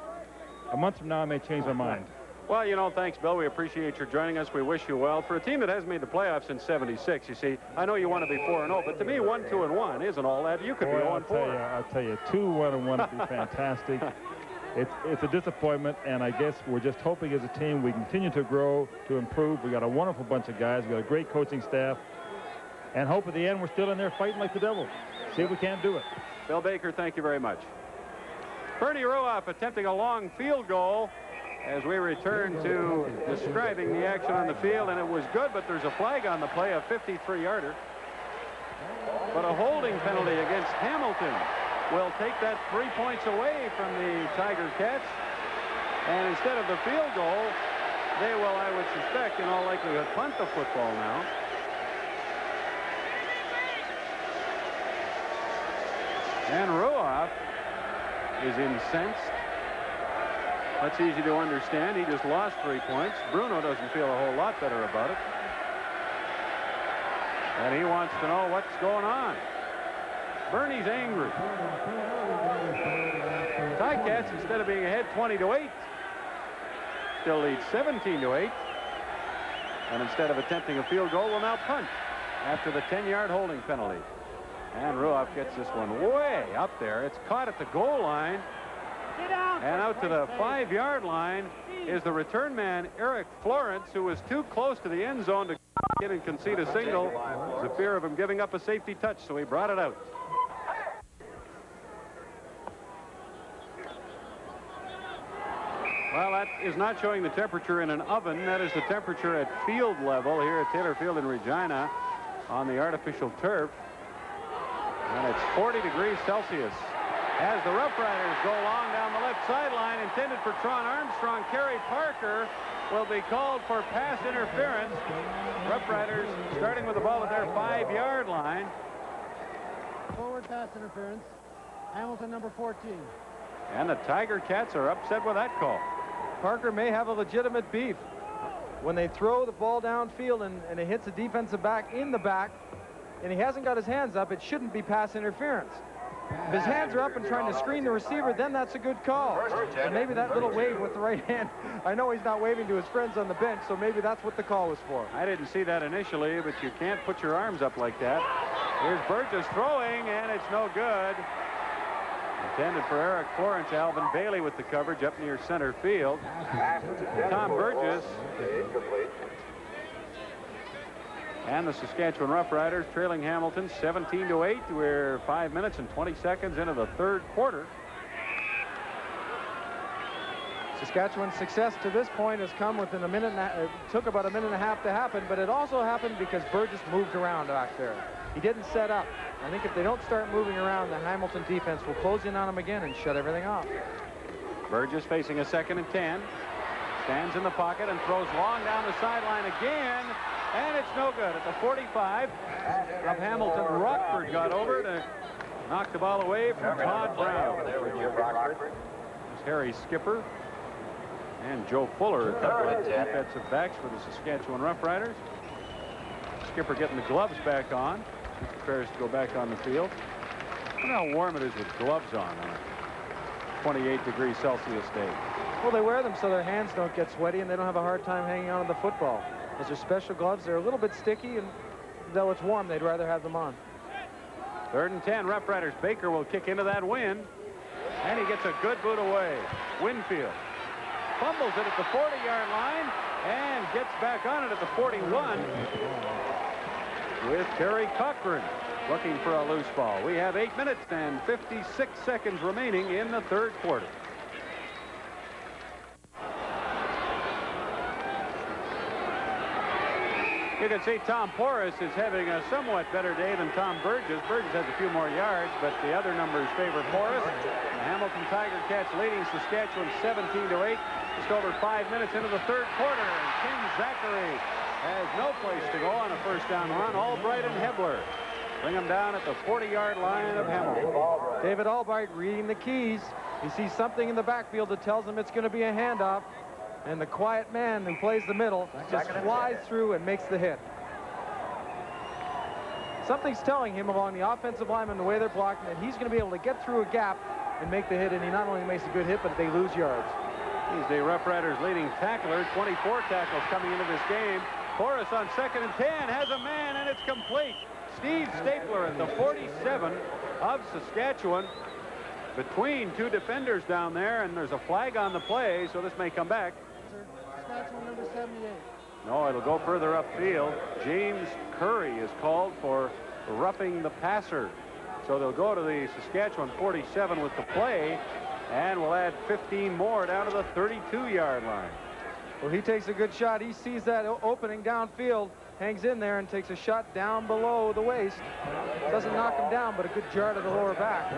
A month from now, I may change my mind. Well, you know, thanks, Bill. We appreciate your joining us. We wish you well. For a team that hasn't made the playoffs since '76, you see, I know you want to be 4-0, but to me, 1-2-1 isn't all that. You could be 0-4. I'll tell you, 2-1-1 would be fantastic. It's a disappointment, and I guess we're just hoping as a team we continue to grow, to improve. We got a wonderful bunch of guys. We got a great coaching staff, and hope at the end we're still in there fighting like the devil. See if we can't do it. Bill Baker, thank you very much. Bernie Ruoff attempting a long field goal as we return to describing the action on the field, and it was good, but there's a flag on the play, a 53-yarder. But a holding penalty against Hamilton will take that 3 points away from the Tiger Cats. And instead of the field goal, they will, I would suspect, in all likelihood, punt the football now. And Ruoff is incensed. That's easy to understand. He just lost 3 points. Bruno doesn't feel a whole lot better about it. And he wants to know what's going on. Bernie's angry. Ticats, instead of being ahead 20-8, still lead 17-8. And instead of attempting a field goal, will now punt after the 10-yard holding penalty. And Ruoff gets this one way up there. It's caught at the goal line. And out to the 5-yard line is the return man, Eric Florence, who was too close to the end zone to get and concede a signal. There's a fear of him giving up a safety touch, so he brought it out. Well, that is not showing the temperature in an oven. That is the temperature at field level here at Taylor Field in Regina on the artificial turf. And it's 40 degrees Celsius. As the Roughriders go along down the left sideline, intended for Tron Armstrong, Kerry Parker will be called for pass interference. Roughriders starting with the ball at their 5-yard line. Forward pass interference. Hamilton, number 14. And the Tiger Cats are upset with that call. Parker may have a legitimate beef. When they throw the ball downfield and it hits a defensive back in the back, and he hasn't got his hands up, it shouldn't be pass interference. If his hands are up and trying to screen the receiver, then that's a good call. And maybe that little wave with the right hand, I know he's not waving to his friends on the bench, so maybe that's what the call was for. I didn't see that initially, but you can't put your arms up like that. Here's Burgess throwing, and it's no good. Intended for Eric Florence. Alvin Bailey with the coverage up near center field. Tom Burgess. And the Saskatchewan Roughriders trailing Hamilton 17-8. We're 5 minutes and 20 seconds into the third quarter. Saskatchewan's success to this point has come within a minute. It took about a minute and a half to happen, but it also happened because Burgess moved around back there. He didn't set up. I think if they don't start moving around, the Hamilton defense will close in on him again and shut everything off. Burgess facing a 2nd and 10. Stands in the pocket and throws long down the sideline again. And it's no good. At the 45 of Hamilton, Rockford got over to knock the ball away from Todd Brown. There's Harry Skipper and Joe Fuller, a couple of defensive backs for the Saskatchewan Roughriders. Skipper getting the gloves back on. He prepares to go back on the field. I wonder how warm it is with gloves on a 28 degrees Celsius day. Well, they wear them so their hands don't get sweaty and they don't have a hard time hanging on to the football. Those are special gloves. They're a little bit sticky, and though it's warm, they'd rather have them on. 3rd and 10, Roughriders. Baker will kick into that wind, and he gets a good boot away. Winfield fumbles it at the 40-yard line and gets back on it at the 41 with Terry Cochran looking for a loose ball. We have 8 minutes and 56 seconds remaining in the third quarter. You can see Tom Porras is having a somewhat better day than Tom Burgess. Burgess has a few more yards, but the other numbers favor Porras. The Hamilton Tiger Cats leading Saskatchewan 17-8. Just over 5 minutes into the third quarter, and King Zachary has no place to go on a first down run. Albright and Hebler bring him down at the 40-yard line of Hamilton. David Albright reading the keys. He sees something in the backfield that tells him it's going to be a handoff. And the quiet man who plays the middle just flies through and makes the hit. Something's telling him along the offensive lineman, the way they're blocking, that he's going to be able to get through a gap and make the hit. And he not only makes a good hit, but they lose yards. He's the Roughriders' leading tackler. 24 tackles coming into this game. Porras on 2nd and 10 has a man, and it's complete. Steve Stapler at the 47 of Saskatchewan. Between two defenders down there, and there's a flag on the play, so this may come back. Saskatchewan number 78. No, it'll go further upfield. James Curry is called for roughing the passer. So they'll go to the Saskatchewan 47 with the play, and we'll add 15 more down to the 32-yard line. Well, he takes a good shot. He sees that opening downfield, hangs in there, and takes a shot down below the waist. Doesn't knock him down, but a good jar to the lower back.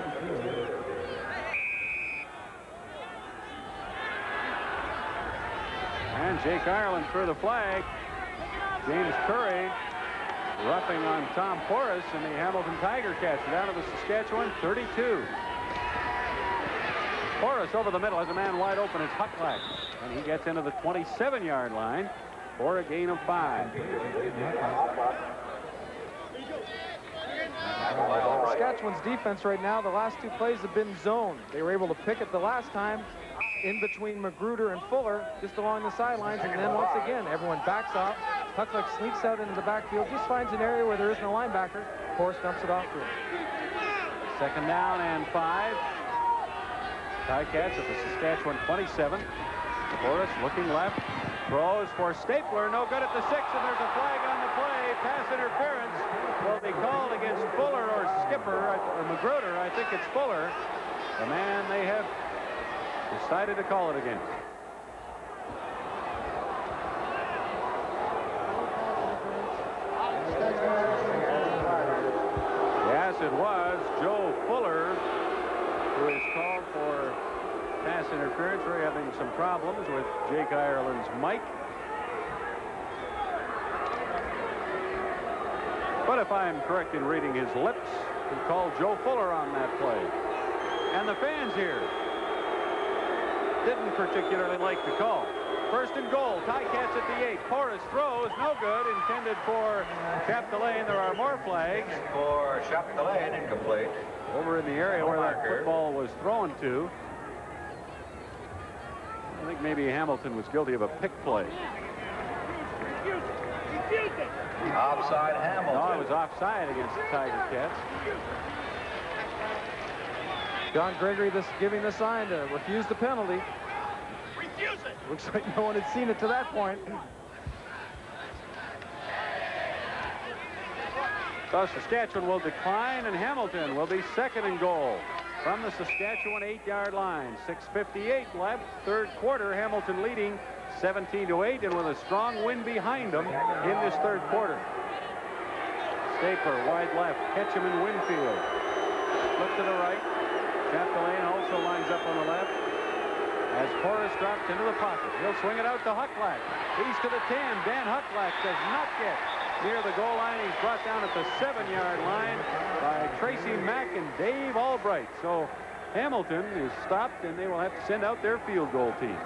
And Jake Ireland for the flag. James Curry roughing on Tom Porras and the Hamilton Tiger Cats down to the Saskatchewan 32. Porras over the middle has a man wide open. It's Hucklack, and he gets into the 27-yard line for a gain of 5. Saskatchewan's defense right now, the last two plays have been zone. They were able to pick it the last time in between Magruder and Fuller, just along the sidelines, and then once again, everyone backs off. Hucklack sneaks out into the backfield, just finds an area where there isn't a linebacker. Porras dumps it off to him. 2nd down and 5. Ticats at the Saskatchewan 27. Porras looking left, throws for Stapler, no good at the 6, and there's a flag on the play. Pass interference will be called against Fuller or Skipper or Magruder. I think it's Fuller, the man they have decided to call it against. Yes, it was Joe Fuller who is called for pass interference. We're having some problems with Jake Ireland's mic. But if I'm correct in reading his lips, he called Joe Fuller on that play. And the fans here didn't particularly like the call. 1st and goal, Ticats at the 8. Porras throws, no good, intended for Chapdelaine. There are more flags. For Chapdelaine, incomplete. Over in the area where that football was thrown to. I think maybe Hamilton was guilty of a pick play. Offside Hamilton. No, it was offside against the Tiger Cats. John Gregory giving the sign to refuse the penalty. Refuse it! Looks like no one had seen it to that point. So Saskatchewan will decline, and Hamilton will be 2nd and goal from the Saskatchewan 8-yard line. 6:58 left, 3rd quarter. Hamilton leading 17-8, and with a strong wind behind them in this 3rd quarter. Stapler wide left, Ketchum and Winfield. Flip to the right. Chapdelaine also lines up on the left. As Porras drops into the pocket, he'll swing it out to Hucklack. He's to the 10. Dan Hucklack does not get near the goal line. He's brought down at the 7-yard line by Tracy Mack and Dave Albright. So Hamilton is stopped, and they will have to send out their field goal team.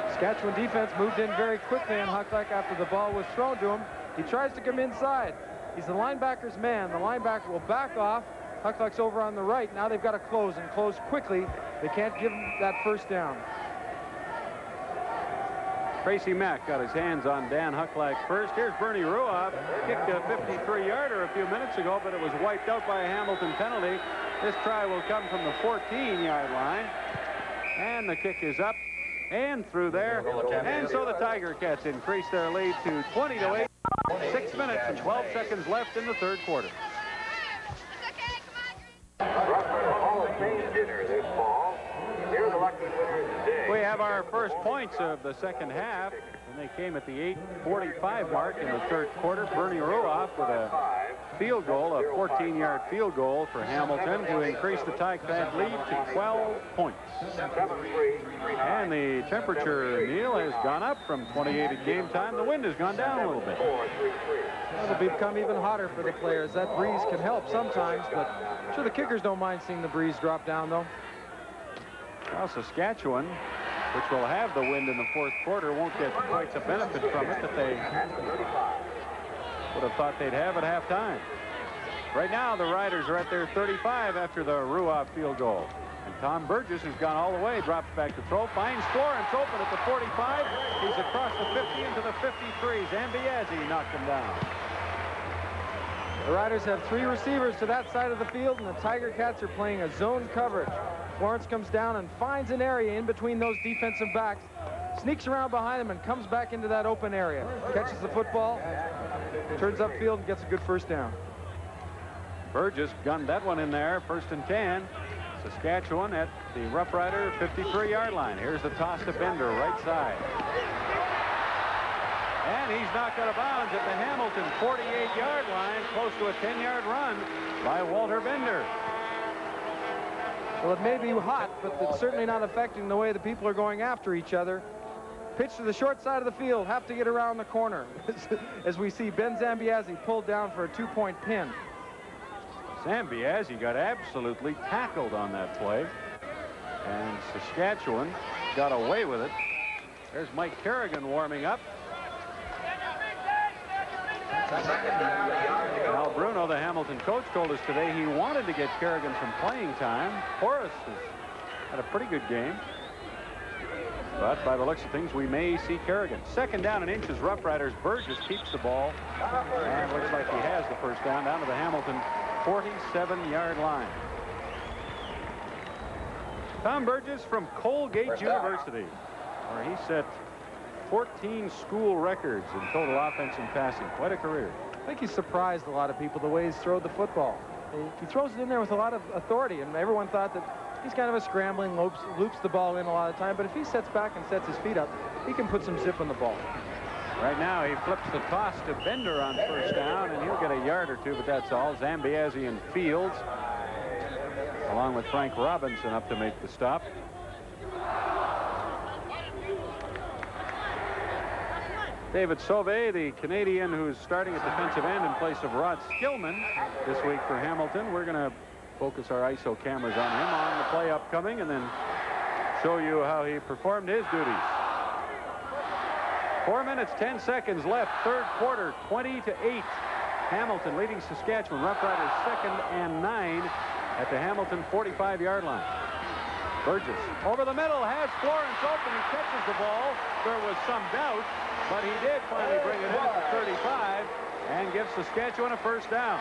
Saskatchewan defense moved in very quickly on Hucklack after the ball was thrown to him. He tries to come inside. He's the linebacker's man. The linebacker will back off. Hucklack's over on the right. Now they've got to close, and close quickly. They can't give him that 1st down. Tracy Mack got his hands on Dan Hucklack first. Here's Bernie Ruoff. Kicked a 53-yarder a few minutes ago, but it was wiped out by a Hamilton penalty. This try will come from the 14-yard line. And the kick is up and through there. And so the Tiger Cats increase their lead to 20-8. 6 minutes and 12 seconds left in the 3rd quarter. We have our first points of the 2nd half, and they came at the 8:45 mark in the 3rd quarter. Bernie Ruoff with a field goal, a 14-yard field goal for Hamilton to increase the Tiger lead to 12 points. And the temperature, Neil, has gone up from 28 at game time. The wind has gone down a little bit. It'll become even hotter for the players. That breeze can help sometimes, but I'm sure the kickers don't mind seeing the breeze drop down, though. Well, Saskatchewan, which will have the wind in the 4th quarter, won't get quite the benefit from it that they would have thought they'd have at halftime. Right now, the Riders are at their 35 after the Ruoff field goal. And Tom Burgess, who's gone all the way, drops back to throw, finds Florence open at the 45. He's across the 50 into the 53. Zambiazzi knocked him down. The Riders have 3 receivers to that side of the field, and the Tiger Cats are playing a zone coverage. Florence comes down and finds an area in between those defensive backs, sneaks around behind them and comes back into that open area. Catches the football, turns upfield and gets a good first down. Burgess gunned that one in there, 1st and 10. Saskatchewan at the Roughrider 53-yard line. Here's the toss to Bender, right side. And he's knocked out of bounds at the Hamilton 48-yard line, close to a 10-yard run by Walter Bender. Well, it may be hot, but it's certainly not affecting the way the people are going after each other. Pitch to the short side of the field, have to get around the corner. As we see Ben Zambiazzi pulled down for a 2-point pin. Zambiazzi got absolutely tackled on that play. And Saskatchewan got away with it. There's Mike Kerrigan warming up. Al Bruno, the Hamilton coach, told us today he wanted to get Kerrigan some playing time. Horace has had a pretty good game. But by the looks of things, we may see Kerrigan. 2nd down and inches. Roughriders. Burgess keeps the ball. And looks like he has the first down to the Hamilton 47-yard line. Tom Burgess from Colgate University, where he set 14 school records in total offense and passing. Quite a career. I think he's surprised a lot of people the way he's thrown the football. He throws it in there with a lot of authority, and everyone thought that he's kind of a scrambling, loops the ball in a lot of time, but if he sets back and sets his feet up, he can put some zip on the ball. Right now, he flips the toss to Bender on 1st down, and he'll get a yard or 2, but that's all. Zambiazzi and Fields, along with Frank Robinson, up to make the stop. David Sauvé, the Canadian who's starting at defensive end in place of Rod Skillman this week for Hamilton. We're going to focus our ISO cameras on him on the play upcoming and then show you how he performed his duties. 4 minutes, 10 seconds left, 3rd quarter, 20-8. Hamilton leading Saskatchewan. Roughriders 2nd and 9 at the Hamilton 45-yard line. Burgess over the middle, has Florence open. He catches the ball. There was some doubt, but he did finally bring it in at the 35 and gives Saskatchewan a first down.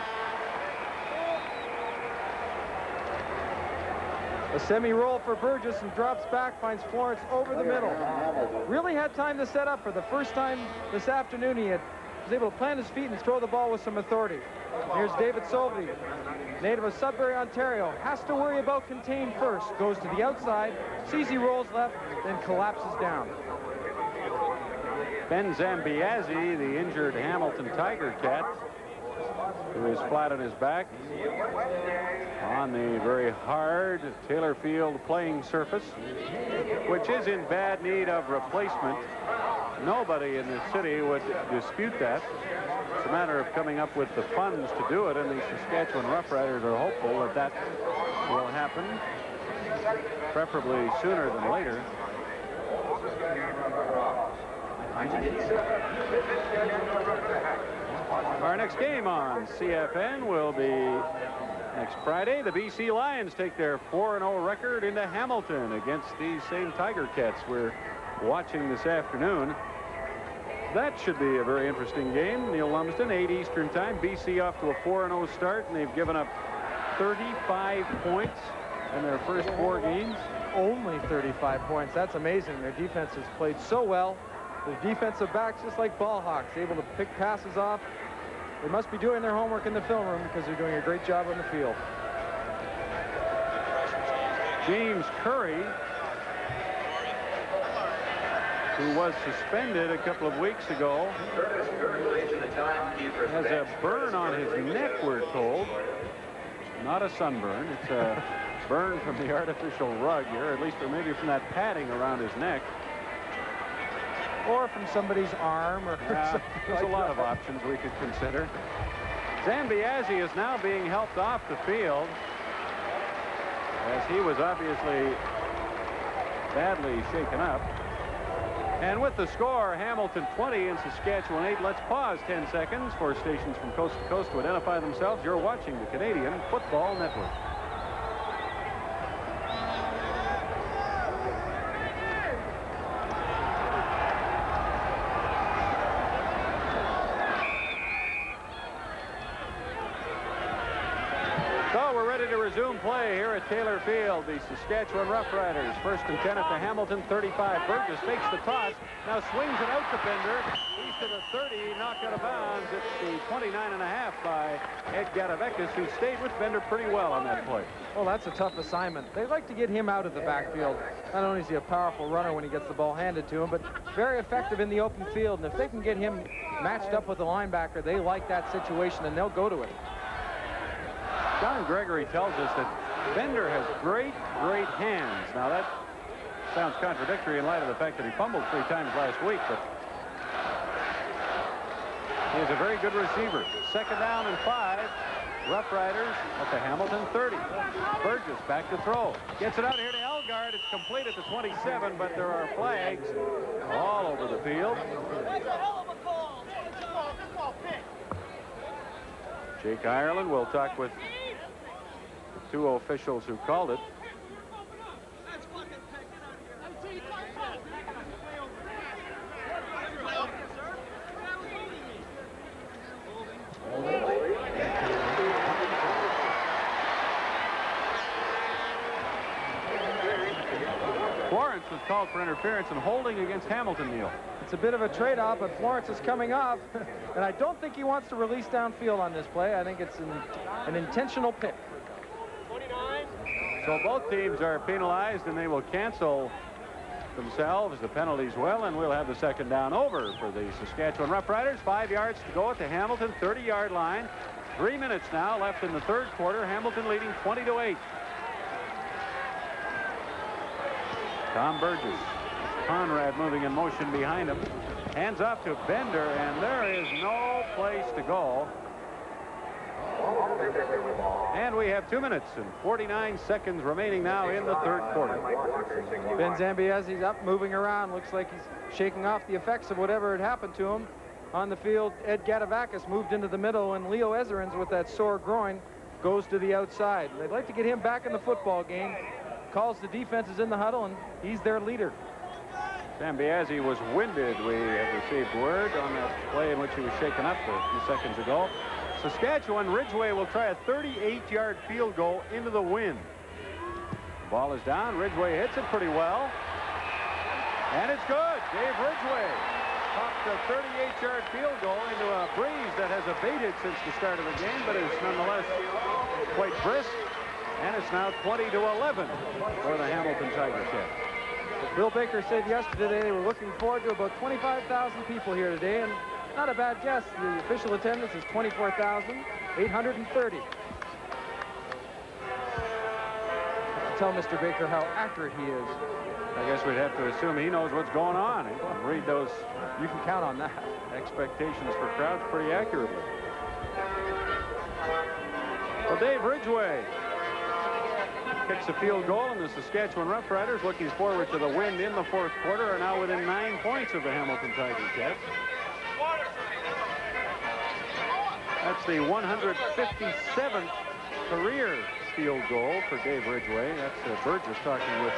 A semi-roll for Burgess and drops back, finds Florence over the middle. Really had time to set up. For the first time this afternoon, he was able to plant his feet and throw the ball with some authority. Here's David Sauvé, native of Sudbury, Ontario. Has to worry about contained first. Goes to the outside, sees he rolls left, then collapses down. Ben Zambiazzi, the injured Hamilton Tiger Cat, who is flat on his back on the very hard Taylor Field playing surface, which is in bad need of replacement. Nobody in the city would dispute that. It's a matter of coming up with the funds to do it, and the Saskatchewan Roughriders are hopeful that that will happen, preferably sooner than later. Our next game on CFN will be next Friday. The BC Lions take their 4-0 record into Hamilton against these same Tiger Cats we're watching this afternoon. That should be a very interesting game. Neil Lumsden, 8 Eastern time. BC off to a 4-0 start, and they've given up 35 points in their first 4 games. Only 35 points. That's amazing. Their defense has played so well. Their defensive backs, just like ball hawks, able to pick passes off. They must be doing their homework in the film room because they're doing a great job on the field. James Curry, who was suspended a couple of weeks ago, has a burn on his neck, we're told. Not a sunburn. It's a burn from the artificial rug here, at least, or maybe from that padding around his neck. Or from somebody's arm. Or there's a lot of options we could consider. Zambiazzi is now being helped off the field as he was obviously badly shaken up. And with the score, Hamilton 20 and Saskatchewan 8. Let's pause 10 seconds for stations from coast to coast to identify themselves. You're watching the Canadian Football Network. So we're ready to resume play here at Taylor Field. The Saskatchewan Roughriders, 1st and 10 at the Hamilton 35. Burgess fakes the toss, now swings it out to Bender. He's to the 30, knocked out of bounds. It's the 29.5 by Ed Gadavekis, who stayed with Bender pretty well on that play. Well, that's a tough assignment. They like to get him out of the backfield. Not only is he a powerful runner when he gets the ball handed to him, but very effective in the open field. And if they can get him matched up with the linebacker, they like that situation, and they'll go to it. John Gregory tells us that Bender has great hands. Now that sounds contradictory in light of the fact that he fumbled 3 times last week, but he is a very good receiver. 2nd down and 5. Roughriders at the Hamilton 30. Burgess back to throw. Gets it out here to Elgard. It's complete at the 27, but there are flags all over the field. Jake Ireland will talk with the 2 officials who called it. Florence was called for interference and holding against Hamilton, Neil. It's a bit of a trade-off, but Florence is coming off, and I don't think he wants to release downfield on this play. I think it's an intentional pick. So both teams are penalized, and they will cancel themselves the penalties well, and we'll have the 2nd down over for the Saskatchewan Roughriders. 5 yards to go at the Hamilton 30-yard line. 3 minutes now left in the 3rd quarter. Hamilton leading 20-8. Tom Burgess. Conrad moving in motion behind him. Hands off to Bender, and there is no place to go. And we have 2 minutes and 49 seconds remaining now in the 3rd quarter. Ben Zambiezi's up, moving around. Looks like he's shaking off the effects of whatever had happened to him. On the field, Ed Gadavakis moved into the middle, and Leo Ezerins, with that sore groin, goes to the outside. They'd like to get him back in the football game. Calls the defenses in the huddle, and he's their leader. Zambiazzi was winded. We have received word on that play in which he was shaken up a few seconds ago. Saskatchewan, Ridgway will try a 38-yard field goal into the wind. The ball is down. Ridgway hits it pretty well. And it's good. Dave Ridgway popped a 38-yard field goal into a breeze that has abated since the start of the game, but is nonetheless quite brisk. And it's now 20-11 for the Hamilton Tiger Cats. Bill Baker said yesterday they were looking forward to about 25,000 people here today, and not a bad guess. The official attendance is 24,830. Tell Mr. Baker how accurate he is. I guess we'd have to assume he knows what's going on. He can read those. You can count on that. Expectations for crowds pretty accurately. Well, Dave Ridgway kicks a field goal, and the Saskatchewan Roughriders, looking forward to the win in the 4th quarter, are now within 9 points of the Hamilton Tiger Cats. That's the 157th career field goal for Dave Ridgway. That's Burgess talking with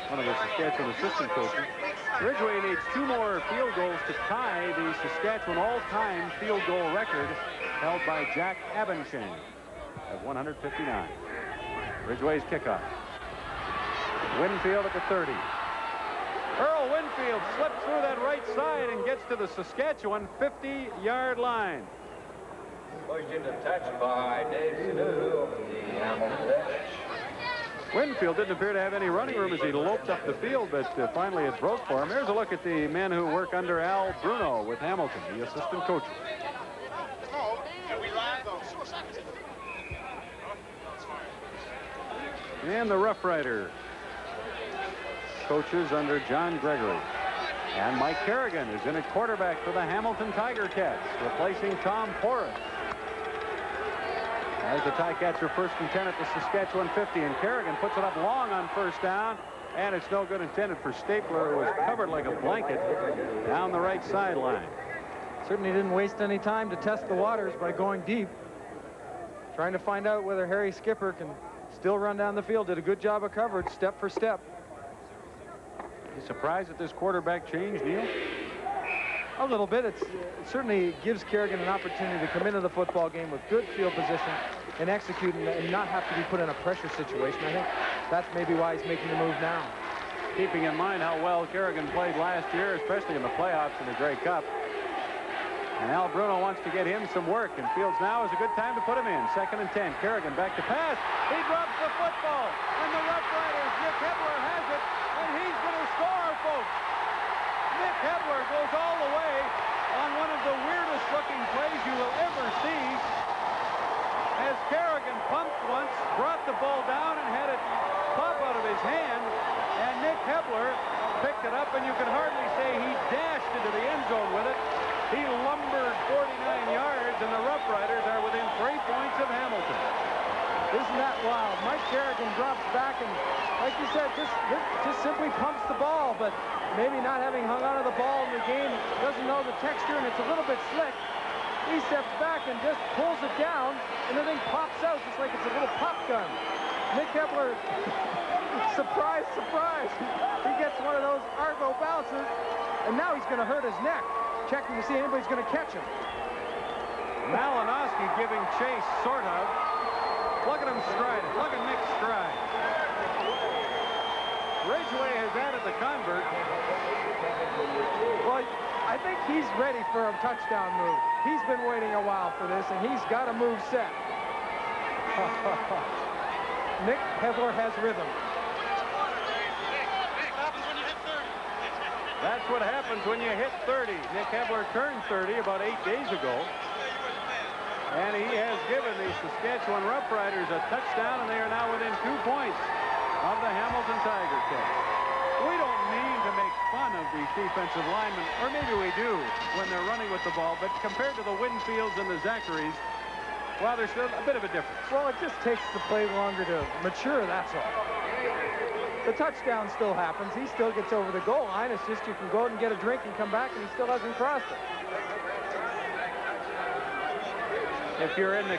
one of the Saskatchewan assistant coaches. Ridgway needs 2 more field goals to tie the Saskatchewan all-time field goal record held by Jack Abenshane at 159. Ridgway's kickoff. Winfield at the 30. Earl Winfield slips through that right side and gets to the Saskatchewan 50-yard line. Pushed into touch by Dave Sanu, the Hamilton bench. Winfield didn't appear to have any running room as he loped up the field, but finally it broke for him. Here's a look at the men who work under Al Bruno with Hamilton, the assistant coaches. And the Rough Rider coaches under John Gregory. And Mike Kerrigan is in at quarterback for the Hamilton Tiger Cats, replacing Tom Porras. As the Ticats are 1st and 10 at the Saskatchewan 50, and Kerrigan puts it up long on 1st down. And it's no good intended for Stapler, who was covered like a blanket down the right sideline. Certainly didn't waste any time to test the waters by going deep, trying to find out whether Harry Skipper can still run down the field. Did a good job of coverage, step for step. You surprised at this quarterback change, Neil? A little bit. It certainly gives Kerrigan an opportunity to come into the football game with good field position and execute and not have to be put in a pressure situation. I think that's maybe why he's making the move now. Keeping in mind how well Kerrigan played last year, especially in the playoffs in the Grey Cup. And Al Bruno wants to get him some work, and feels now is a good time to put him in. 2nd and 10. Kerrigan back to pass. He drops the football, and the Roughriders, Nick Hebler has it, and he's going to score, folks. Nick Hebler goes all the way on one of the weirdest looking plays you will ever see, as Kerrigan pumped once, brought the ball down and had it pop out of his hand, and Nick Hebler picked it up, and you can hardly say he dashed into the end zone with it. He lumbered 49 yards, and the Roughriders are within 3 points of Hamilton. Isn't that wild? Mike Kerrigan drops back and, like you said, just simply pumps the ball, but maybe not having hung onto the ball in the game, doesn't know the texture, and it's a little bit slick. He steps back and just pulls it down, and the thing pops out just like it's a little pop gun. Nick Hebler, surprise, surprise. He gets one of those Argo bounces, and now he's going to hurt his neck, checking to see if anybody's going to catch him. Malinowski giving chase, sort of. Look at him stride. Look at Nick stride. Ridgway has added the convert. Well, I think he's ready for a touchdown move. He's been waiting a while for this, and he's got a move set. Nick Hebler has rhythm. That's what happens when you hit 30. Nick Hebler turned 30 about 8 days ago. And he has given the Saskatchewan Roughriders a touchdown, and they are now within 2 points of the Hamilton Tiger Cats. We don't mean to make fun of these defensive linemen, or maybe we do when they're running with the ball, but compared to the Winfields and the Zacharys, well, there's still a bit of a difference. Well, it just takes the play longer to mature, that's all. The touchdown still happens. He still gets over the goal line. It's just you can go out and get a drink and come back, and he still hasn't crossed it. If you're in the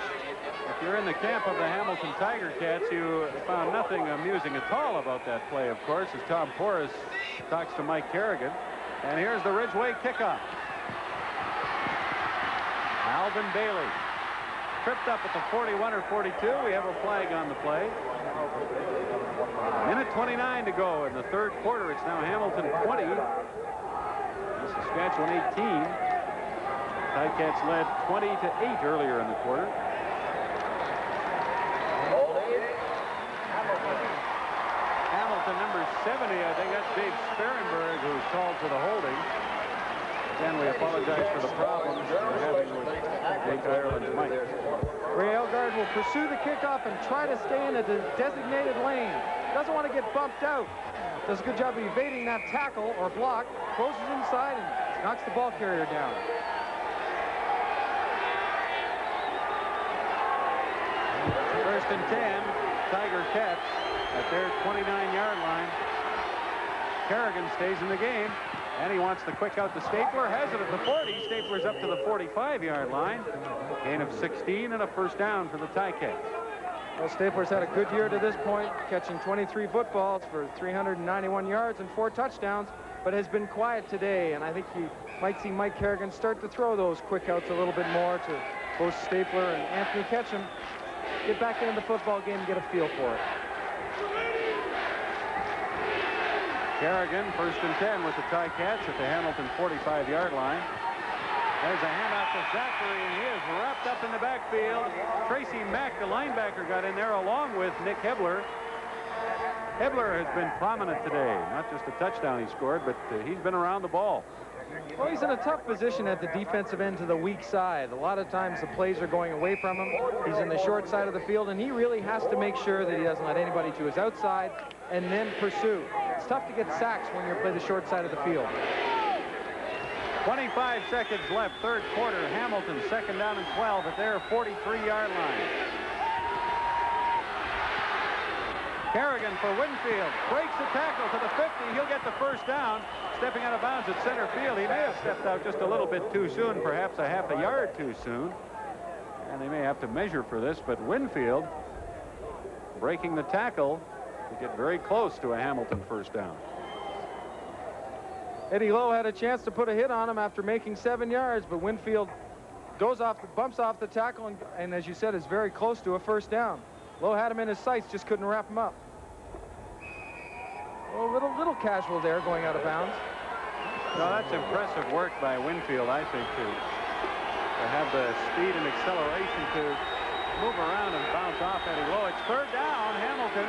camp of the Hamilton Tiger Cats, you found nothing amusing at all about that play, of course, as Tom Porras talks to Mike Kerrigan. And here's the Ridgway kickoff. Alvin Bailey tripped up at the 41 or 42. We have a flag on the play. Minute 29 to go in the third quarter. It's now Hamilton 20, Saskatchewan 18. Ticats led 20-8 earlier in the quarter. Hamilton, number 70, I think that's Dave Sparenberg, who's called for the holding. Again, we apologize for the problems we're having with Jake Ireland's mic. Ray Elgard will pursue the kickoff and try to stay in a designated lane. Doesn't want to get bumped out. Does a good job of evading that tackle or block. Closes inside and knocks the ball carrier down. First and 10, Tiger Cats at their 29-yard line. Kerrigan stays in the game, and he wants the quick out to Stapler. Has it at the 40. Stapler's up to the 45-yard line. Gain of 16 and a first down for the Ticats. Well, Stapler's had a good year to this point, catching 23 footballs for 391 yards and 4 touchdowns, but has been quiet today, and I think you might see Mike Kerrigan start to throw those quick outs a little bit more to both Stapler and Anthony Ketchum. Get back into the football game and get a feel for it. Kerrigan, first and 10 with the Ticats at the Hamilton 45-yard line. There's a handoff to Zachary, and he is wrapped up in the backfield. Tracy Mack, the linebacker, got in there along with Nick Hebler. Hebler has been prominent today. Not just a touchdown he scored, but he's been around the ball. Well, he's in a tough position at the defensive end to the weak side. A lot of times the plays are going away from him. He's in the short side of the field, and he really has to make sure that he doesn't let anybody to his outside and then pursue. It's tough to get sacks when you play the short side of the field. 25 seconds left, third quarter. Hamilton, second down and 12 at their 43-yard line. Kerrigan for Winfield. Breaks the tackle to the 50. He'll get the first down. Stepping out of bounds at center field. He may have stepped out just a little bit too soon, perhaps a half a yard too soon. And they may have to measure for this, but Winfield breaking the tackle to get very close to a Hamilton first down. Eddie Lowe had a chance to put a hit on him after making 7 yards, but Winfield bumps off the tackle, and as you said, is very close to a first down. Lowe had him in his sights, just couldn't wrap him up. A little casual there, going out of bounds. No, that's impressive work by Winfield, I think, to have the speed and acceleration to move around and bounce off Eddie Lowe. It's third down, Hamilton,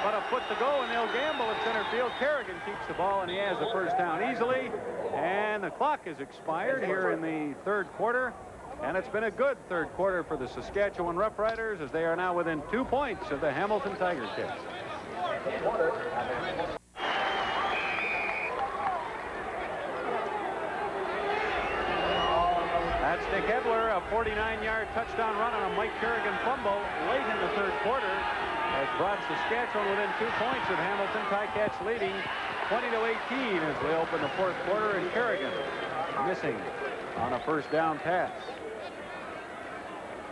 but a foot to go, and they'll gamble at center field. Kerrigan keeps the ball, and he has the first down easily. And the clock is expired here in the third quarter. And it's been a good third quarter for the Saskatchewan Roughriders, as they are now within 2 points of the Hamilton Tiger Cats. That's Nick Edler, a 49-yard touchdown run on a Mike Kerrigan fumble late in the third quarter has brought Saskatchewan within 2 points of Hamilton. Ticats leading 20-18 as we open the fourth quarter, and Kerrigan missing on a first down pass.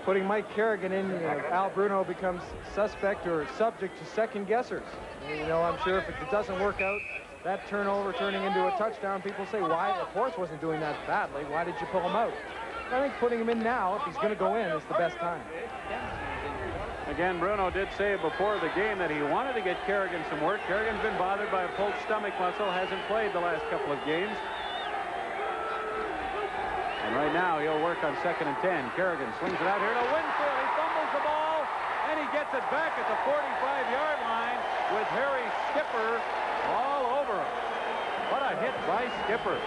Putting Mike Kerrigan in, Al Bruno becomes suspect or subject to second guessers. You know, I'm sure if it doesn't work out, that turnover turning into a touchdown, people say, why? The Force wasn't doing that badly. Why did you pull him out? I think putting him in now, if he's going to go in, is the best time. Again, Bruno did say before the game that he wanted to get Kerrigan some work. Kerrigan's been bothered by a pulled stomach muscle, hasn't played the last couple of games. And right now, he'll work on 2nd and 10. Kerrigan swings it out here to Winfield. He fumbles the ball, and he gets it back at the 45-yard line with Harry Skipper all over him. What a hit by Skipper.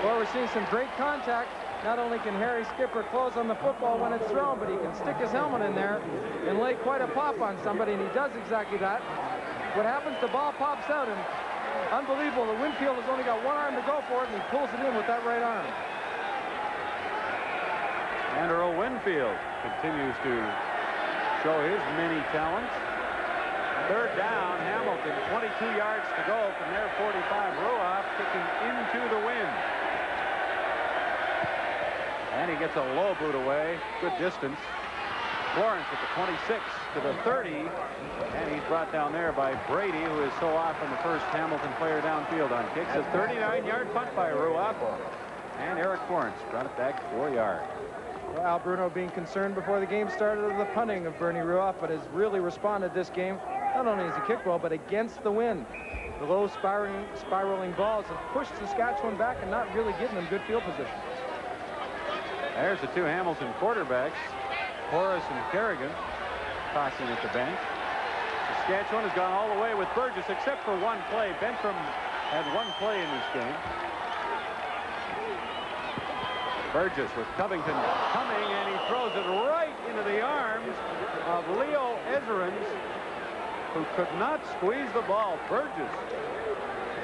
Well, we're seeing some great contact. Not only can Harry Skipper close on the football when it's thrown, but he can stick his helmet in there and lay quite a pop on somebody, and he does exactly that. What happens, the ball pops out, and unbelievable. The Winfield has only got one arm to go for it, and he pulls it in with that right arm. And Earl Winfield continues to show his many talents. Third down, Hamilton, 22 yards to go from their 45. Ruoff kicking into the wind. And he gets a low boot away. Good distance. Florence at the 26 to the 30. And he's brought down there by Brady, who is so often the first Hamilton player downfield on kicks. A 39-yard punt by Ruoff. And Eric Florence brought it back 4 yards. Well, Al Bruno being concerned before the game started of the punting of Bernie Ruoff, but has really responded this game. Not only has he kicked well, but against the wind. The low spiraling balls have pushed Saskatchewan back and not really given them good field position. There's the two Hamilton quarterbacks, Horace and Kerrigan, talking at the bench. Saskatchewan has gone all the way with Burgess, except for one play. Bentram had one play in this game. Burgess with Covington coming, and he throws it right into the arms of Leo Ezerins, who could not squeeze the ball. Burgess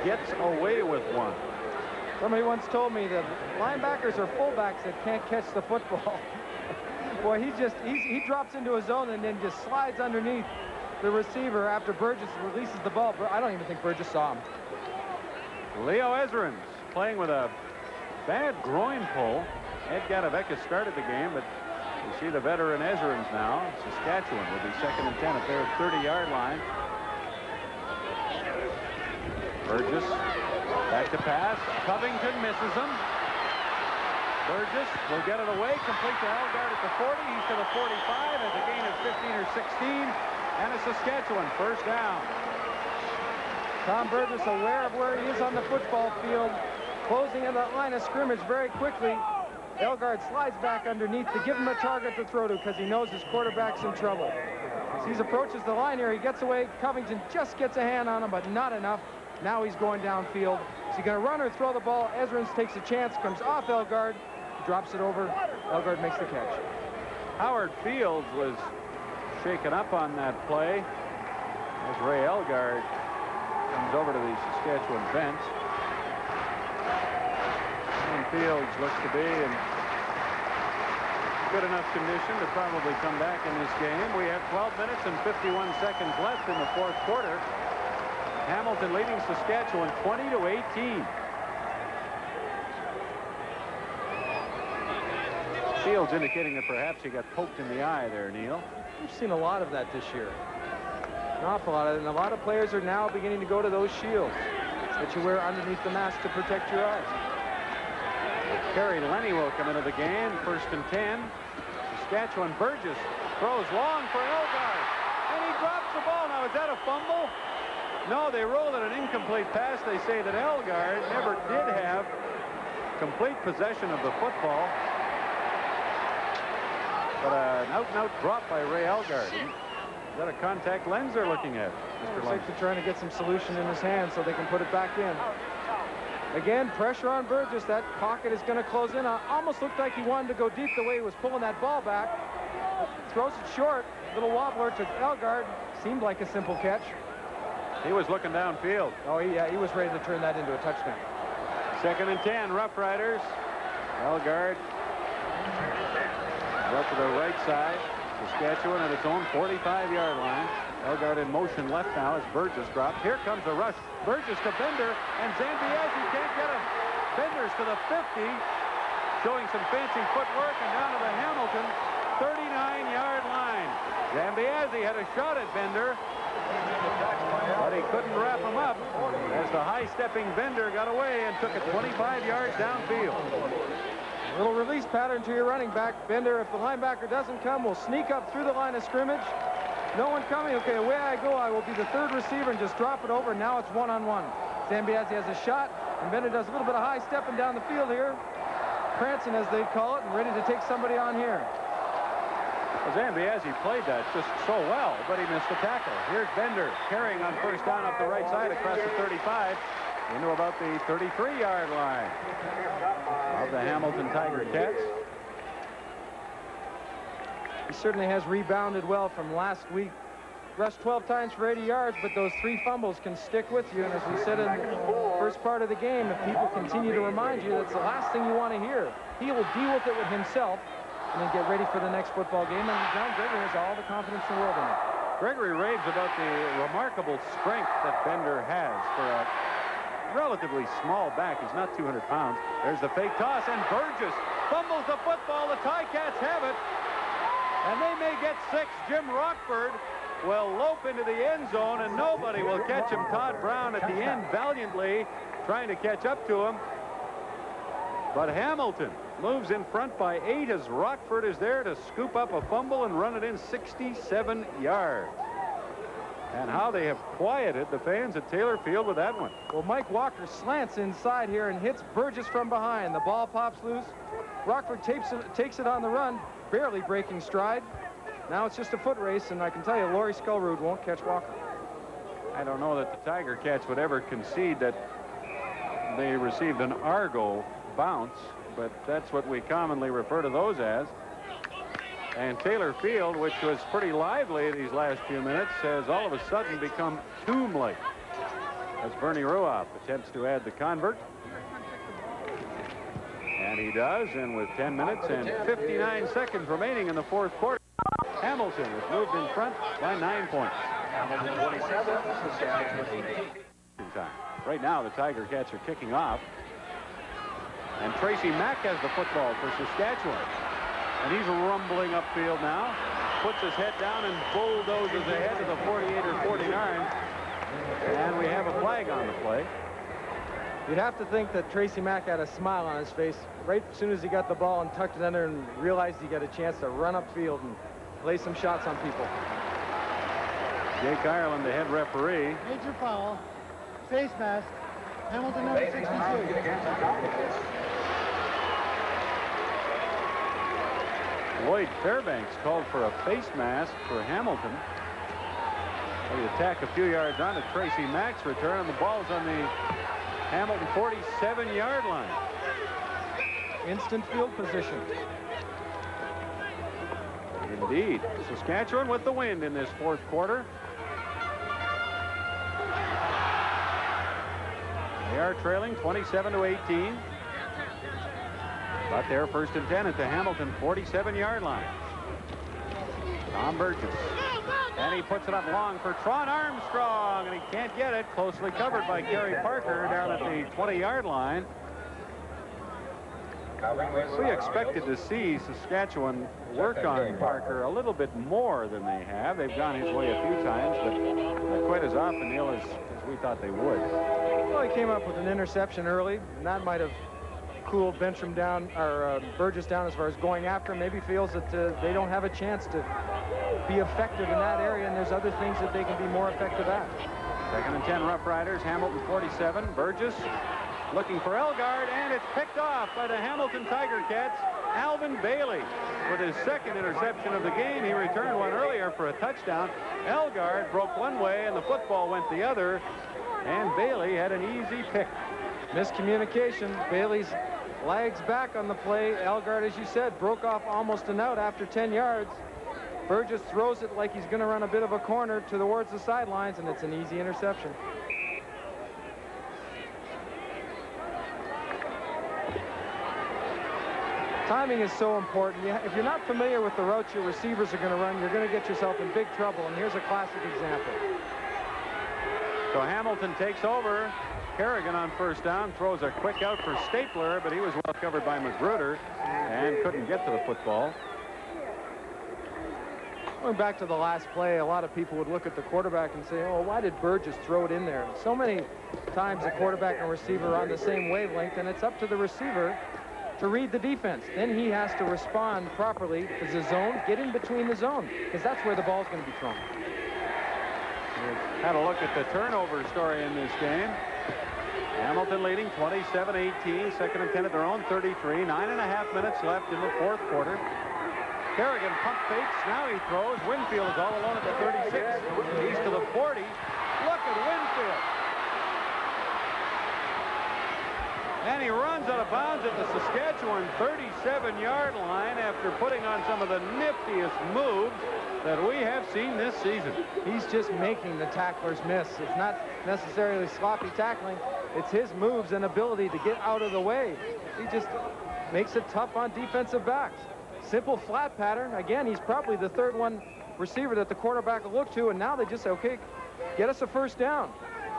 gets away with one. Somebody once told me that linebackers are fullbacks that can't catch the football. Boy, he drops into a zone and then just slides underneath the receiver after Burgess releases the ball. I don't even think Burgess saw him. Leo Ezerins playing with a bad groin pull. Ed Gadavecka started the game, but you see the veteran Ezerins now. Saskatchewan will be 2nd and 10 at their 30-yard line. Burgess back to pass. Covington misses him. Burgess will get it away, complete to Elgard at the 40. He's to the 45 as a gain of 15 or 16. And a Saskatchewan first down. Tom Burgess aware of where he is on the football field, closing in that line of scrimmage very quickly. Elgard slides back underneath to give him a target to throw to because he knows his quarterback's in trouble. As he approaches the line here, he gets away. Covington just gets a hand on him, but not enough. Now he's going downfield. Is he going to run or throw the ball? Ezerins takes a chance, comes off Elgard, drops it over. Elgard makes the catch. Howard Fields was shaken up on that play as Ray Elgard comes over to the Saskatchewan bench. And Fields looks to be in good enough condition to probably come back in this game. We have 12 minutes and 51 seconds left in the fourth quarter. Hamilton leading Saskatchewan 20-18. Fields indicating that perhaps he got poked in the eye there, Neil. We've seen a lot of that this year. An awful lot of it. And a lot of players are now beginning to go to those shields that you wear underneath the mask to protect your eyes. Kerry Lenny will come into the game. 1st and 10. Saskatchewan. Burgess throws long for Elgard. And he drops the ball. Now, is that a fumble? No, they ruled it an incomplete pass. They say that Elgard never did have complete possession of the football. But an out-and-out drop by Ray Elgard. Is that a contact lens they're looking at, Mr. Looks like they're trying to get some solution in his hand so they can put it back in. Again, pressure on Burgess. That pocket is going to close in. Almost looked like he wanted to go deep the way he was pulling that ball back. Throws it short. Little wobbler to Elgard. Seemed like a simple catch. He was looking downfield. Oh, yeah, he was ready to turn that into a touchdown. 2nd and 10, Roughriders. Elgard up to the right side. Saskatchewan at its own 45-yard line. Elgard in motion left now as Burgess dropped. Here comes the rush. Burgess to Bender, and Zambiazzi can't get him. Bender's to the 50, showing some fancy footwork, and down to the Hamilton 39-yard line. Zambiazzi had a shot at Bender, but he couldn't wrap him up as the high-stepping Bender got away and took it 25 yards downfield. A little release pattern to your running back. Bender, if the linebacker doesn't come, will sneak up through the line of scrimmage. No one coming. Okay, away I go. I will be the 3rd receiver and just drop it over. Now it's one-on-one. Zambiazzi has a shot, and Bender does a little bit of high stepping down the field here. Prancing, as they call it, and ready to take somebody on here. Well, Zambiazzi played that just so well, but he missed the tackle. Here's Bender carrying on 1st down up the right side across the 35 into about the 33-yard line of the Hamilton Tiger Cats. He certainly has rebounded well from last week. Rushed 12 times for 80 yards, but those 3 fumbles can stick with you. And as we said in the first part of the game, if people continue to remind you, that's the last thing you want to hear. He will deal with it with himself and then get ready for the next football game. And John Gregory has all the confidence in the world in it. Gregory raves about the remarkable strength that Bender has for a relatively small back. He's not 200 pounds. There's the fake toss, and Burgess fumbles the football. The Ticats have it, and they may get 6. Jim Rockford will lope into the end zone, and nobody will catch him. Todd Brown at the end valiantly trying to catch up to him. But Hamilton moves in front by 8 as Rockford is there to scoop up a fumble and run it in 67 yards. And how they have quieted the fans at Taylor Field with that one. Well, Mike Walker slants inside here and hits Burgess from behind. The ball pops loose. Rockford takes it on the run, barely breaking stride. Now it's just a foot race, and I can tell you, Laurie Skullroot won't catch Walker. I don't know that the Tiger Cats would ever concede that they received an Argo bounce, but that's what we commonly refer to those as. And Taylor Field, which was pretty lively these last few minutes, has all of a sudden become tomb-like as Bernie Ruoff attempts to add the convert. And he does, and with 10 minutes and 59 seconds remaining in the fourth quarter, Hamilton has moved in front by 9 points. Hamilton 27, Saskatchewan 18. Right now, the Tiger Cats are kicking off. And Tracy Mack has the football for Saskatchewan. And he's rumbling upfield now. Puts his head down and bulldozes ahead to the 48 or 49. And we have a flag on the play. You'd have to think that Tracy Mack had a smile on his face right as soon as he got the ball and tucked it under and realized he got a chance to run upfield and lay some shots on people. Jake Ireland, the head referee. Major foul. Face mask. Hamilton number 62. Lloyd Fairbanks called for a face mask for Hamilton. The attack a few yards on to Tracy Mack's return, and the ball's on the Hamilton 47-yard line. Instant field position. Indeed. Saskatchewan with the wind in this fourth quarter. They are trailing 27-18. But they're first and 10 at the Hamilton 47-yard line. Tom Burgess. And he puts it up long for Tron Armstrong, and he can't get it. Closely covered by Kerry Parker down at the 20-yard line. We expected to see Saskatchewan work on Parker a little bit more than they have. They've gone his way a few times, but not quite as often, Neil, as we thought they would. Well, he came up with an interception early, and that might have cooled Bencham down, or Burgess down as far as going after him. Maybe feels that they don't have a chance to be effective in that area, and there's other things that they can be more effective at. Second and 10, Rough Riders, Hamilton 47. Burgess looking for Elgard, and it's picked off by the Hamilton Tiger Cats. Alvin Bailey with his second interception of the game. He returned one earlier for a touchdown. Elgard broke one way, and the football went the other, and Bailey had an easy pick. Miscommunication. Bailey's lags back on the play. Elgard, as you said, broke off almost an out after 10 yards. Burgess throws it like he's going to run a bit of a corner towards the sidelines, and it's an easy interception. Timing is so important. If you're not familiar with the routes your receivers are going to run, you're going to get yourself in big trouble, and here's a classic example. So Hamilton takes over. Kerrigan on first down, throws a quick out for Stapler, but he was well covered by Magruder and couldn't get to the football. Going back to the last play, a lot of people would look at the quarterback and say, oh, why did Burgess throw it in there? So many times the quarterback and receiver are on the same wavelength, and it's up to the receiver to read the defense. Then he has to respond properly to the zone, get in between the zone, because that's where the ball's going to be thrown. We've had a look at the turnover story in this game. Hamilton leading 27-18, second and 10 at their own 33. 9.5 minutes left in the fourth quarter. Kerrigan pump fakes. Now he throws. Winfield is all alone at the 36. He's to the 40. Look at Winfield. And he runs out of bounds at the Saskatchewan 37-yard line after putting on some of the niftiest moves that we have seen this season. He's just making the tacklers miss. It's not necessarily sloppy tackling. It's his moves and ability to get out of the way. He just makes it tough on defensive backs. Simple flat pattern. Again, he's probably the third one receiver that the quarterback will look to, and now they just say, okay, get us a first down.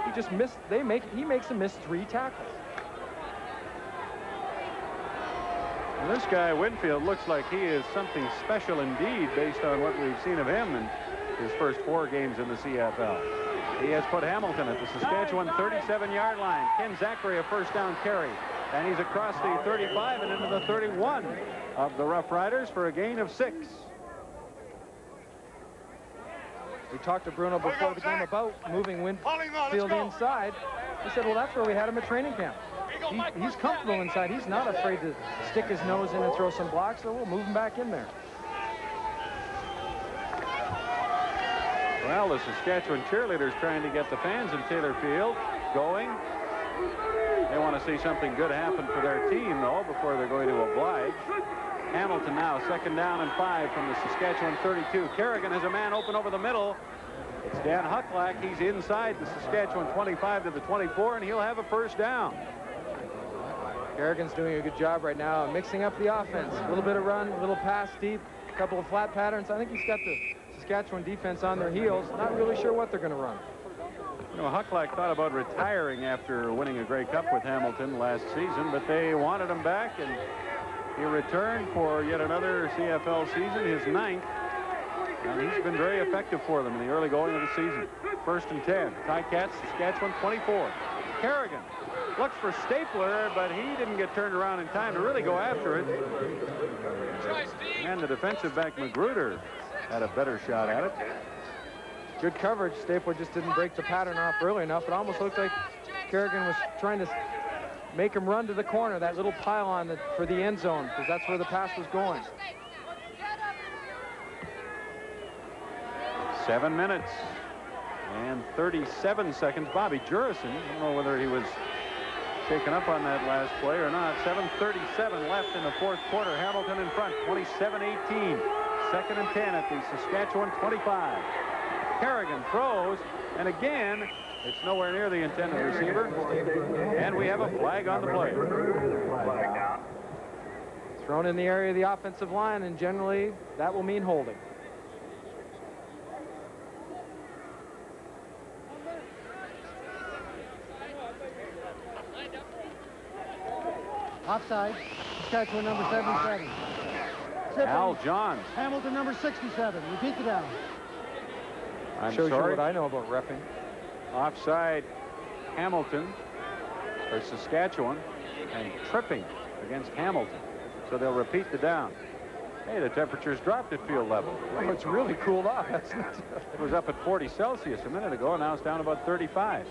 He just missed. He makes him miss 3 tackles. And this guy, Winfield, looks like he is something special indeed based on what we've seen of him in his first 4 games in the CFL. He has put Hamilton at the Saskatchewan 37-yard line. Ken Zachary a first down carry. And he's across the 35 and into the 31 of the Rough Riders for a gain of 6. We talked to Bruno before the game about moving Winfield inside. He said, well, that's where we had him at training camp. He's comfortable inside. He's not afraid to stick his nose in and throw some blocks, so we'll move him back in there. Well, the Saskatchewan cheerleaders trying to get the fans in Taylor Field going. They want to see something good happen for their team, though, before they're going to oblige. Hamilton now, second down and 5 from the Saskatchewan 32. Kerrigan has a man open over the middle. It's Dan Hucklack. He's inside the Saskatchewan 25 to the 24, and he'll have a first down. Kerrigan's doing a good job right now, mixing up the offense. A little bit of run, a little pass deep, a couple of flat patterns. I think he's got the Saskatchewan defense on their heels. Not really sure what they're going to run. You know, Hucklack thought about retiring after winning a Grey Cup with Hamilton last season, but they wanted him back, and he returned for yet another CFL season, his 9th. And he's been very effective for them in the early going of the season. First and 10. Ticats, Saskatchewan 24. Kerrigan looks for Stapler, but he didn't get turned around in time to really go after it. And the defensive back Magruder had a better shot at it. Good coverage. Stapler just didn't break the pattern off early enough. It almost looked like Kerrigan was trying to make him run to the corner, that little pylon for the end zone, because that's where the pass was going. 7 minutes and 37 seconds. Bobby Jurison, I don't know whether he was shaken up on that last play or not. 7:37 left in the fourth quarter. Hamilton in front, 27-18. Second and 10 at the Saskatchewan 25. Kerrigan throws, and again, it's nowhere near the intended receiver. And we have a flag on the play. Thrown in the area of the offensive line, and generally that will mean holding. Offside. Saskatchewan number 77. Al Johns. Hamilton number 67. Repeat the down. I'm Shows sorry. you what I know about reffing. Offside Hamilton or Saskatchewan, and tripping against Hamilton. So they'll repeat the down. Hey, the temperature's dropped at field level. Oh, it's really cooled off. That's not... It was up at 40 Celsius a minute ago, and now it's down about 35.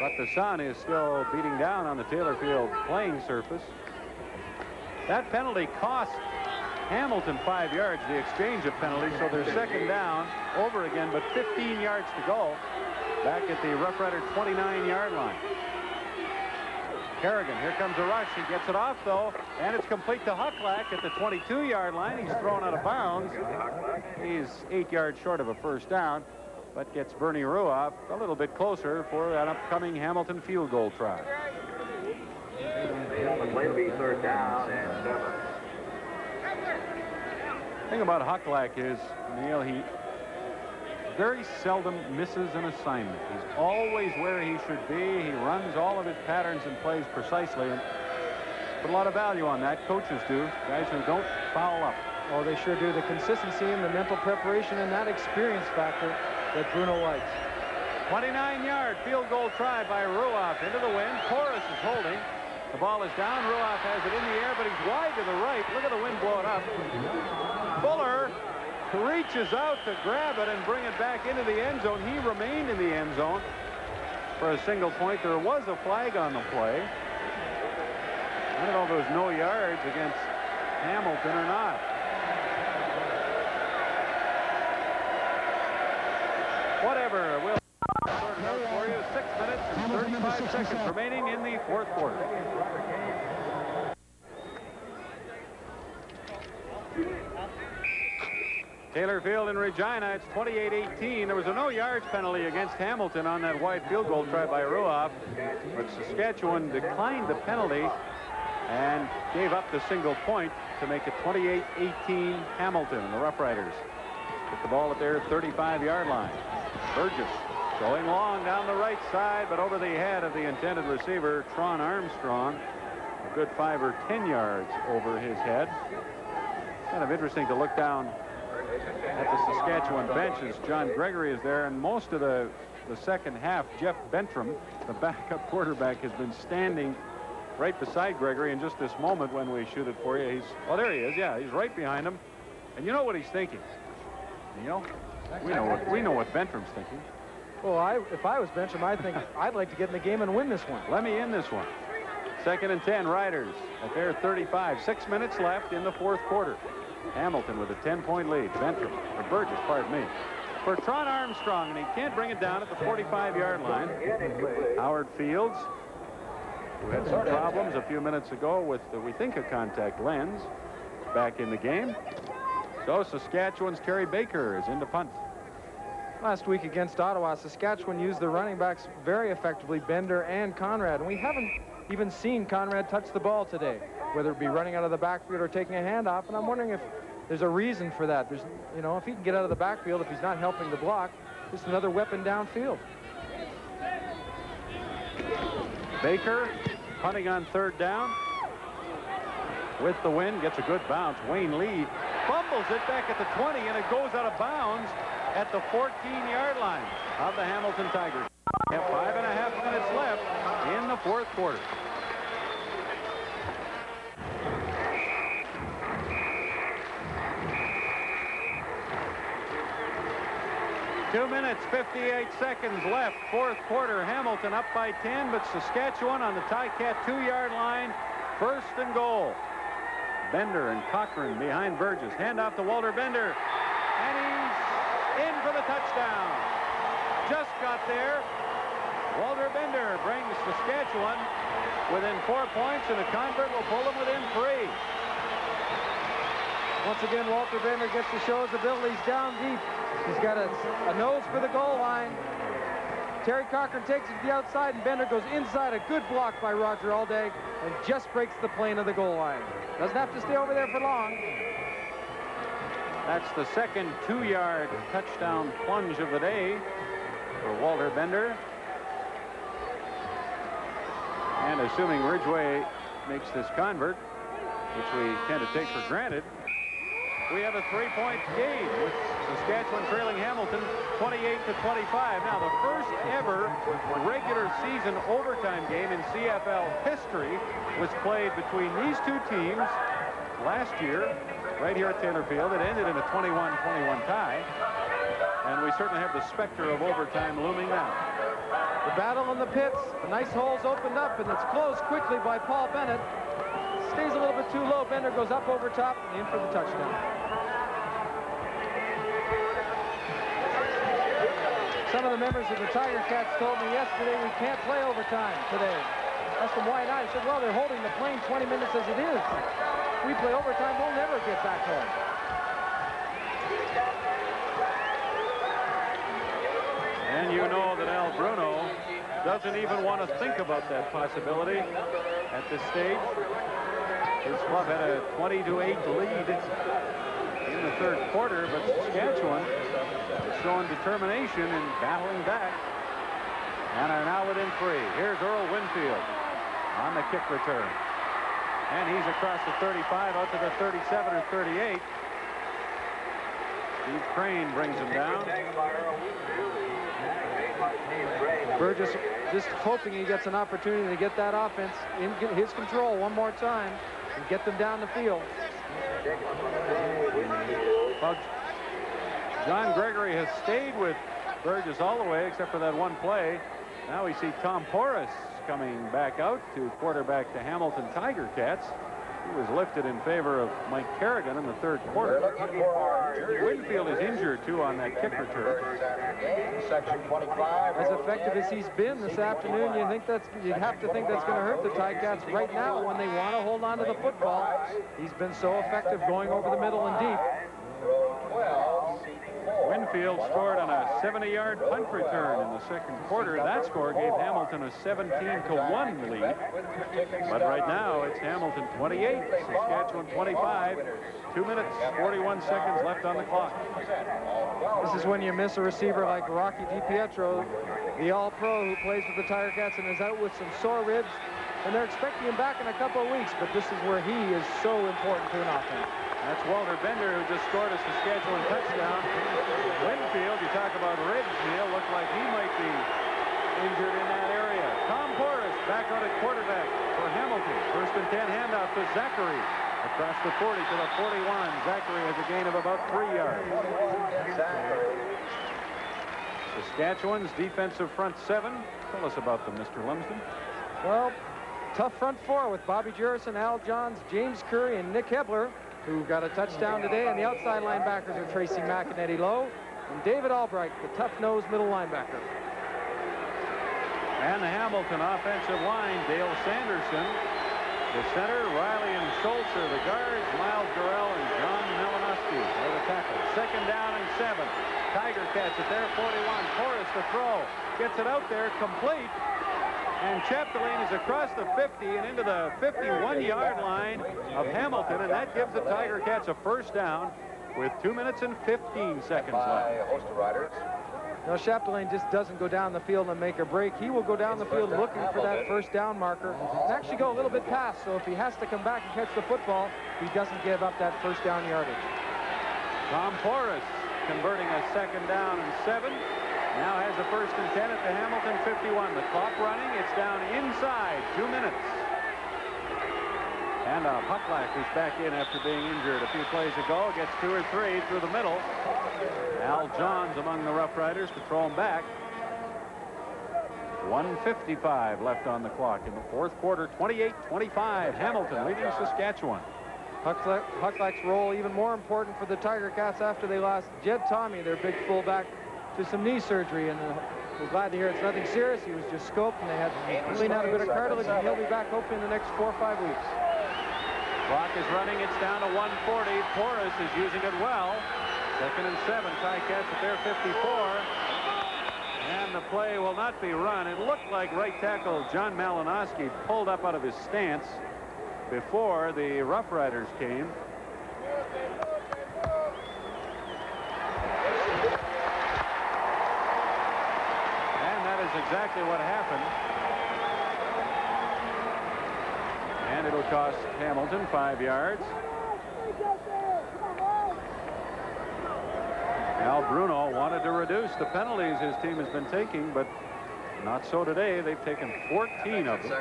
But the sun is still beating down on the Taylor Field playing surface. That penalty cost Hamilton 5 yards, the exchange of penalties, so they're second down over again, but 15 yards to go back at the Rough Rider 29-yard line. Kerrigan, here comes a rush. He gets it off, though, and it's complete to Hucklack at the 22-yard line. He's thrown out of bounds. He's 8 yards short of a first down, but gets Bernie Ruoff a little bit closer for an upcoming Hamilton field goal try. Third down and 7. The thing about Hucklack is, Neil, he very seldom misses an assignment. He's always where he should be. He runs all of his patterns and plays precisely, and put a lot of value on that. Coaches do. Guys who don't foul up. Oh, they sure do. The consistency and the mental preparation and that experience factor that Bruno likes. 29-yard field goal try by Ruoff into the wind. Porras is holding. The ball is down. Ruoff has it in the air, but he's wide to the right. Look at the wind blow it up. Fuller reaches out to grab it and bring it back into the end zone. He remained in the end zone for a single point. There was a flag on the play. I don't know if it was no yards against Hamilton or not. Whatever. We'll sort it out for you. 6 minutes and 35 seconds remaining in the fourth quarter. Taylor Field in Regina, it's 28-18. There was a no yards penalty against Hamilton on that wide field goal try by Ruoff, but Saskatchewan declined the penalty and gave up the single point to make it 28-18 Hamilton, and the Rough Riders get the ball at their 35-yard line. Burgess going long down the right side, but over the head of the intended receiver, Tron Armstrong, a good 5 or 10 yards over his head. Kind of interesting to look down at the Saskatchewan bench as John Gregory is there, and most of the second half, Jeff Bentram, the backup quarterback, has been standing right beside Gregory. In just this moment when we shoot it for you, oh, there he is. Yeah, he's right behind him, and you know what he's thinking. Neil, we know what Bentram's thinking. Well, if I was Bentram, I'd think I'd like to get in the game and win this one. Let me in this one. 2nd and 10, Riders at their 35. 6 minutes left in the fourth quarter. Hamilton with a 10-point lead. Bentram, or Burgess, pardon me, for Tron Armstrong, and he can't bring it down at the 45-yard line. Howard Fields, who had some problems a few minutes ago with, we think, a contact lens, back in the game. So Saskatchewan's Kerry Baker is in to punt. Last week against Ottawa, Saskatchewan used the running backs very effectively, Bender and Conrad, and we haven't even seen Conrad touch the ball today, whether it be running out of the backfield or taking a handoff, and I'm wondering if there's a reason for that. There's, you know, if he can get out of the backfield, if he's not helping the block, just another weapon downfield. Baker punting on 3rd down. With the wind, gets a good bounce. Wayne Lee fumbles it back at the 20, and it goes out of bounds at the 14-yard line of the Hamilton Tigers. We have 5.5 minutes left in the fourth quarter. Two minutes, 58 seconds left. Fourth quarter. Hamilton up by 10, but Saskatchewan on the Ticat 2-yard line. 1st and goal. Bender and Cochran behind Burgess. Hand off to Walter Bender. And he's in for the touchdown. Just got there. Walter Bender brings Saskatchewan within 4 points, and the convert will pull them within 3. Once again, Walter Bender gets to show his abilities down deep. He's got a nose for the goal line. Terry Cochran takes it to the outside, and Bender goes inside. A good block by Roger Aldag, and just breaks the plane of the goal line. Doesn't have to stay over there for long. That's the second 2-yard touchdown plunge of the day for Walter Bender. And assuming Ridgway makes this convert, which we tend to take for granted, we have a 3-point game with Saskatchewan trailing Hamilton 28-25. Now, the first ever regular season overtime game in CFL history was played between these two teams last year, right here at Taylor Field. It ended in a 21-21 tie, and we certainly have the specter of overtime looming now. The battle in the pits. The nice hole's opened up, and it's closed quickly by Paul Bennett. Stays a little bit too low. Bender goes up over top and in for the touchdown. Some of the members of the Tiger Cats told me yesterday we can't play overtime today. Asked them why not. I said, well, they're holding the plane 20 minutes as it is. If we play overtime, we'll never get back home. And you know that Al Bruno doesn't even want to think about that possibility at this stage. His club had a 20-8 lead in the third quarter, but Saskatchewan is showing determination in battling back and are now within 3. Here's Earl Winfield on the kick return. And he's across the 35 out to the 37 or 38. Steve Crane brings him down. Burgess just hoping he gets an opportunity to get that offense in his control one more time and get them down the field. Well, John Gregory has stayed with Burgess all the way except for that one play. Now we see Tom Porras coming back out to quarterback the Hamilton Tiger Cats. He was lifted in favor of Mike Kerrigan in the third quarter. Winfield is injured, too, on that kick return. As effective as he's been this afternoon, you'd have to think that's going to hurt the Ticats right now when they want to hold on to the football. He's been so effective going over the middle and deep. Winfield scored on a 70-yard punt return in the second quarter. That score gave Hamilton a 17-1 lead. But right now, it's Hamilton 28, Saskatchewan 25. 2 minutes, 41 seconds left on the clock. This is when you miss a receiver like Rocky DiPietro, the All-Pro who plays for the Tiger Cats and is out with some sore ribs. And they're expecting him back in a couple of weeks, but this is where he is so important to an offense. That's Walter Bender, who just scored a Saskatchewan touchdown. Winfield, you talk about ribs, he'll look like he might be injured in that area. Tom Porras back out at quarterback for Hamilton. First and 10 handoff to Zachary. Across the 40 to the 41. Zachary has a gain of about 3 yards. Saskatchewan's defensive front 7. Tell us about them, Mr. Lumsden. Well, tough front 4 with Bobby Jurison, Al Johns, James Curry, and Nick Hebler, who got a touchdown today. And the outside linebackers are Tracy McInerney Lowe and David Albright, the tough-nosed middle linebacker. And the Hamilton offensive line, Dale Sanderson. The center, Riley and Schultz are the guards. Miles Durrell and John Malinowski are the tackles. Second down and 7. Tiger Cats at their 41. Porras to throw. Gets it out there, complete. And Chapdelaine is across the 50 and into the 51-yard line of Hamilton, and that gives the Tiger Cats a first down with 2 minutes and 15 seconds left. No, Chapdelaine just doesn't go down the field and make a break. He will go down the field looking for that first down marker and actually go a little bit past. So if he has to come back and catch the football, he doesn't give up that first down yardage. Tom Porras converting a second down and 7. Now has a first and 10 at the Hamilton 51. The clock running. It's down inside 2 minutes. And Hucklack is back in after being injured a few plays ago. Gets 2 or 3 through the middle. Al Johns among the Roughriders to throw him back. 1:55 left on the clock in the fourth quarter. 28-25. Hamilton leading Saskatchewan. Hucklack's role even more important for the Tiger Cats after they lost Jed Tommy, their big fullback, to some knee surgery, and we're glad to hear it's nothing serious. He was just scoped, and they had to clean out a bit of cartilage, and he'll be back hopefully in the next 4 or 5 weeks. Clock is running. It's down to 1:40. Porras is using it well. Second and 7. Ticats at their 54. And the play will not be run. It looked like right tackle John Malinowski pulled up out of his stance before the Roughriders came. And that is exactly what happened. And it'll cost Hamilton 5 yards. Al Bruno wanted to reduce the penalties his team has been taking, but not so today. They've taken 14 of them.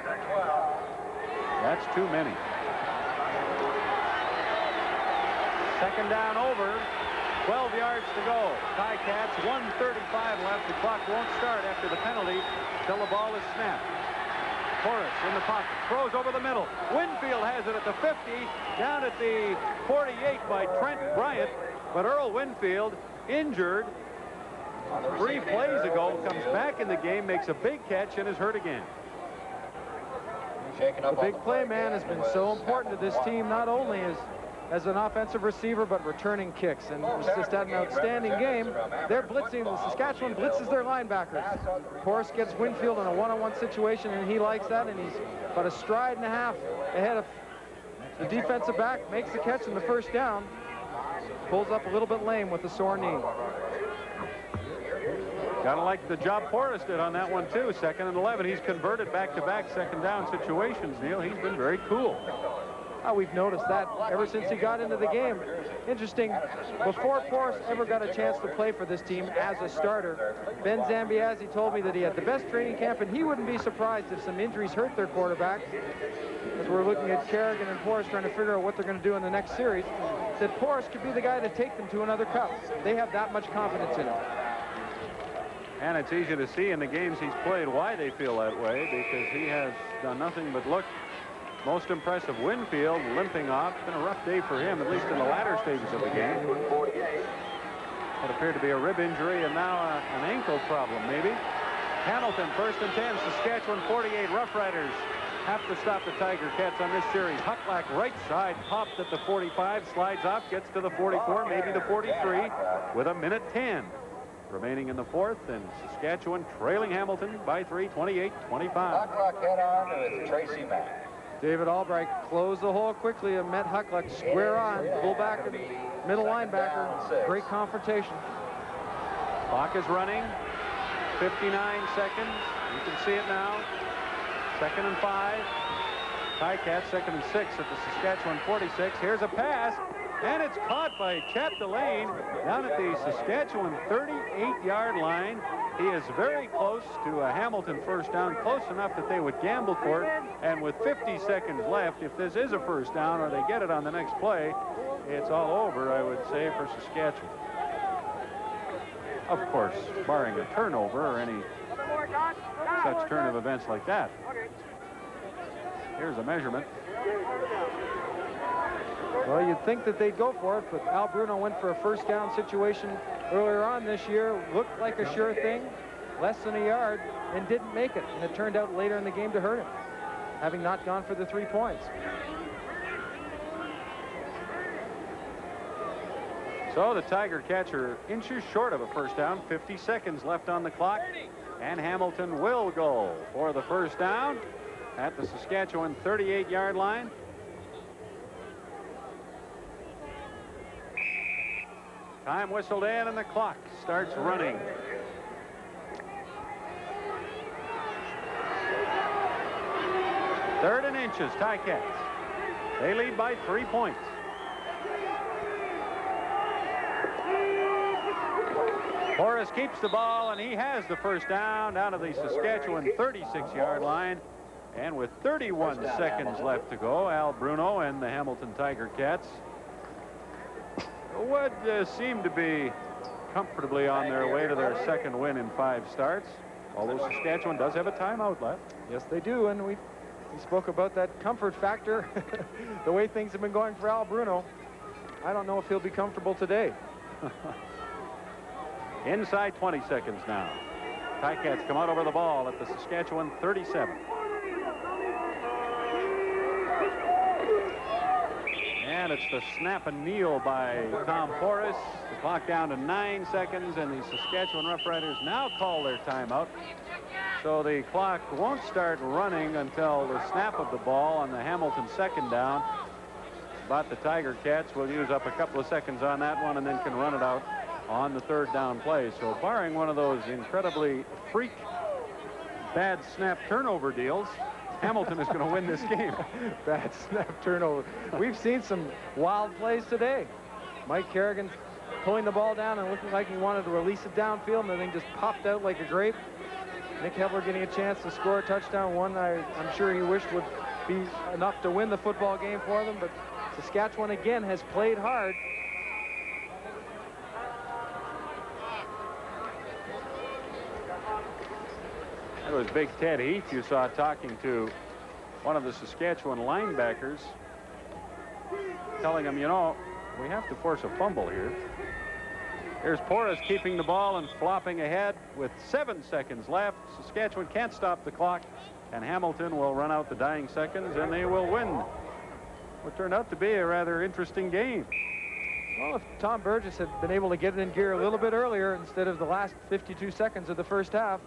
That's too many. Second down over. 12 yards to go. Ticats, 1:35 left. The clock won't start after the penalty till the ball is snapped. Horace in the pocket, throws over the middle. Winfield has it at the 50, down at the 48 by Trent Bryant. But Earl Winfield, injured 3 plays ago, comes back in the game, makes a big catch, and is hurt again. The big play man has been so important to this team, not only as an offensive receiver, but returning kicks. And it's just had an outstanding game. They're blitzing. The Saskatchewan blitzes their linebackers. Porras gets Winfield in a one-on-one situation, and he likes that, and he's about a stride and a half ahead of the defensive back, makes the catch in the first down. Pulls up a little bit lame with a sore knee. Gotta like the job Porras did on that one too. 2nd and 11. He's converted back-to-back second down situations, Neil. He's been very cool. We've noticed that ever since he got into the game. Interesting, before Porras ever got a chance to play for this team as a starter, Ben Zambiazzi told me that he had the best training camp, and he wouldn't be surprised if some injuries hurt their quarterbacks. As we're looking at Kerrigan and Porras trying to figure out what they're going to do in the next series, that Porras could be the guy to take them to another cup. They have that much confidence in him. And it's easy to see in the games he's played why they feel that way, because he has done nothing but look most impressive. Winfield limping off. It's been a rough day for him, at least in the latter stages of the game. What appeared to be a rib injury and now an ankle problem, maybe. Hamilton, 1st and 10, Saskatchewan 48. Roughriders have to stop the Tiger Cats on this series. Hucklack right side, popped at the 45, slides off, gets to the 44, maybe the 43, with 1:10 remaining in the 4th, and Saskatchewan trailing Hamilton by 3, 28-25. Hucklack head on with Tracy Mack. David Albright closed the hole quickly and met Hucklack square on. Fullback and middle linebacker. Great confrontation. Clock is running. 59 seconds. You can see it now. 2nd and 5. Ticats 2nd and 6 at the Saskatchewan 46. Here's a pass, and it's caught by Chap Delane down at the Saskatchewan 38-yard line. He is very close to a Hamilton first down, close enough that they would gamble for it. And with 50 seconds left, if this is a first down or they get it on the next play, it's all over, I would say, for Saskatchewan. Of course, barring a turnover or any such turn of events like that. Here's a measurement. Well, you'd think that they'd go for it, but Al Bruno went for a first down situation earlier on this year. Looked like a sure thing, less than a yard, and didn't make it. And it turned out later in the game to hurt him, having not gone for the 3 points. So the Tiger Cats are inches short of a first down. 50 seconds left on the clock, and Hamilton will go for the first down at the Saskatchewan 38-yard line. Time whistled in, and the clock starts running. Third and inches, Ticats. They lead by 3 points. Horace keeps the ball, and he has the first down to the Saskatchewan 36-yard line. And with 31 seconds left to go, Al Bruno and the Hamilton Tiger Cats would seem to be comfortably on their way to their 2nd win in 5 starts, although Saskatchewan does have a timeout left. Yes, they do, and we spoke about that comfort factor, the way things have been going for Al Bruno. I don't know if he'll be comfortable today. Inside 20 seconds now. Ticats come out over the ball at the Saskatchewan 37. that. It's the snap and kneel by Tom Forrest. The clock down to 9 seconds, and the Saskatchewan Roughriders now call their timeout. So the clock won't start running until the snap of the ball on the Hamilton second down. But the Tiger Cats will use up a couple of seconds on that one and then can run it out on the third down play. So barring one of those incredibly freak bad snap turnover deals, Hamilton is going to win this game. Bad snap turnover. We've seen some wild plays today. Mike Kerrigan pulling the ball down and looking like he wanted to release it downfield, and the thing just popped out like a grape. Nick Hebler getting a chance to score a touchdown, one I'm sure he wished would be enough to win the football game for them, but Saskatchewan again has played hard. That was Big Ted Heath you saw talking to one of the Saskatchewan linebackers, telling him, you know, we have to force a fumble here. Here's Porras keeping the ball and flopping ahead with 7 seconds left. Saskatchewan can't stop the clock, and Hamilton will run out the dying seconds, and they will win what turned out to be a rather interesting game. Well, if Tom Burgess had been able to get it in gear a little bit earlier instead of the last 52 seconds of the first half,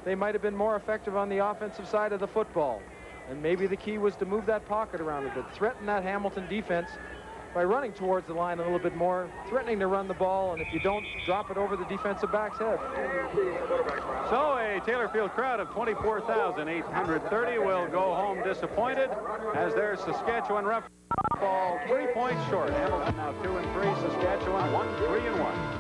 they might have been more effective on the offensive side of the football. And maybe the key was to move that pocket around a bit, threaten that Hamilton defense by running towards the line a little bit more, threatening to run the ball, and if you don't, drop it over the defensive back's head. So a Taylorfield crowd of 24,830 will go home disappointed as their Saskatchewan Roughriders fall 3 points short. Hamilton now 2-3, Saskatchewan 1-3-1.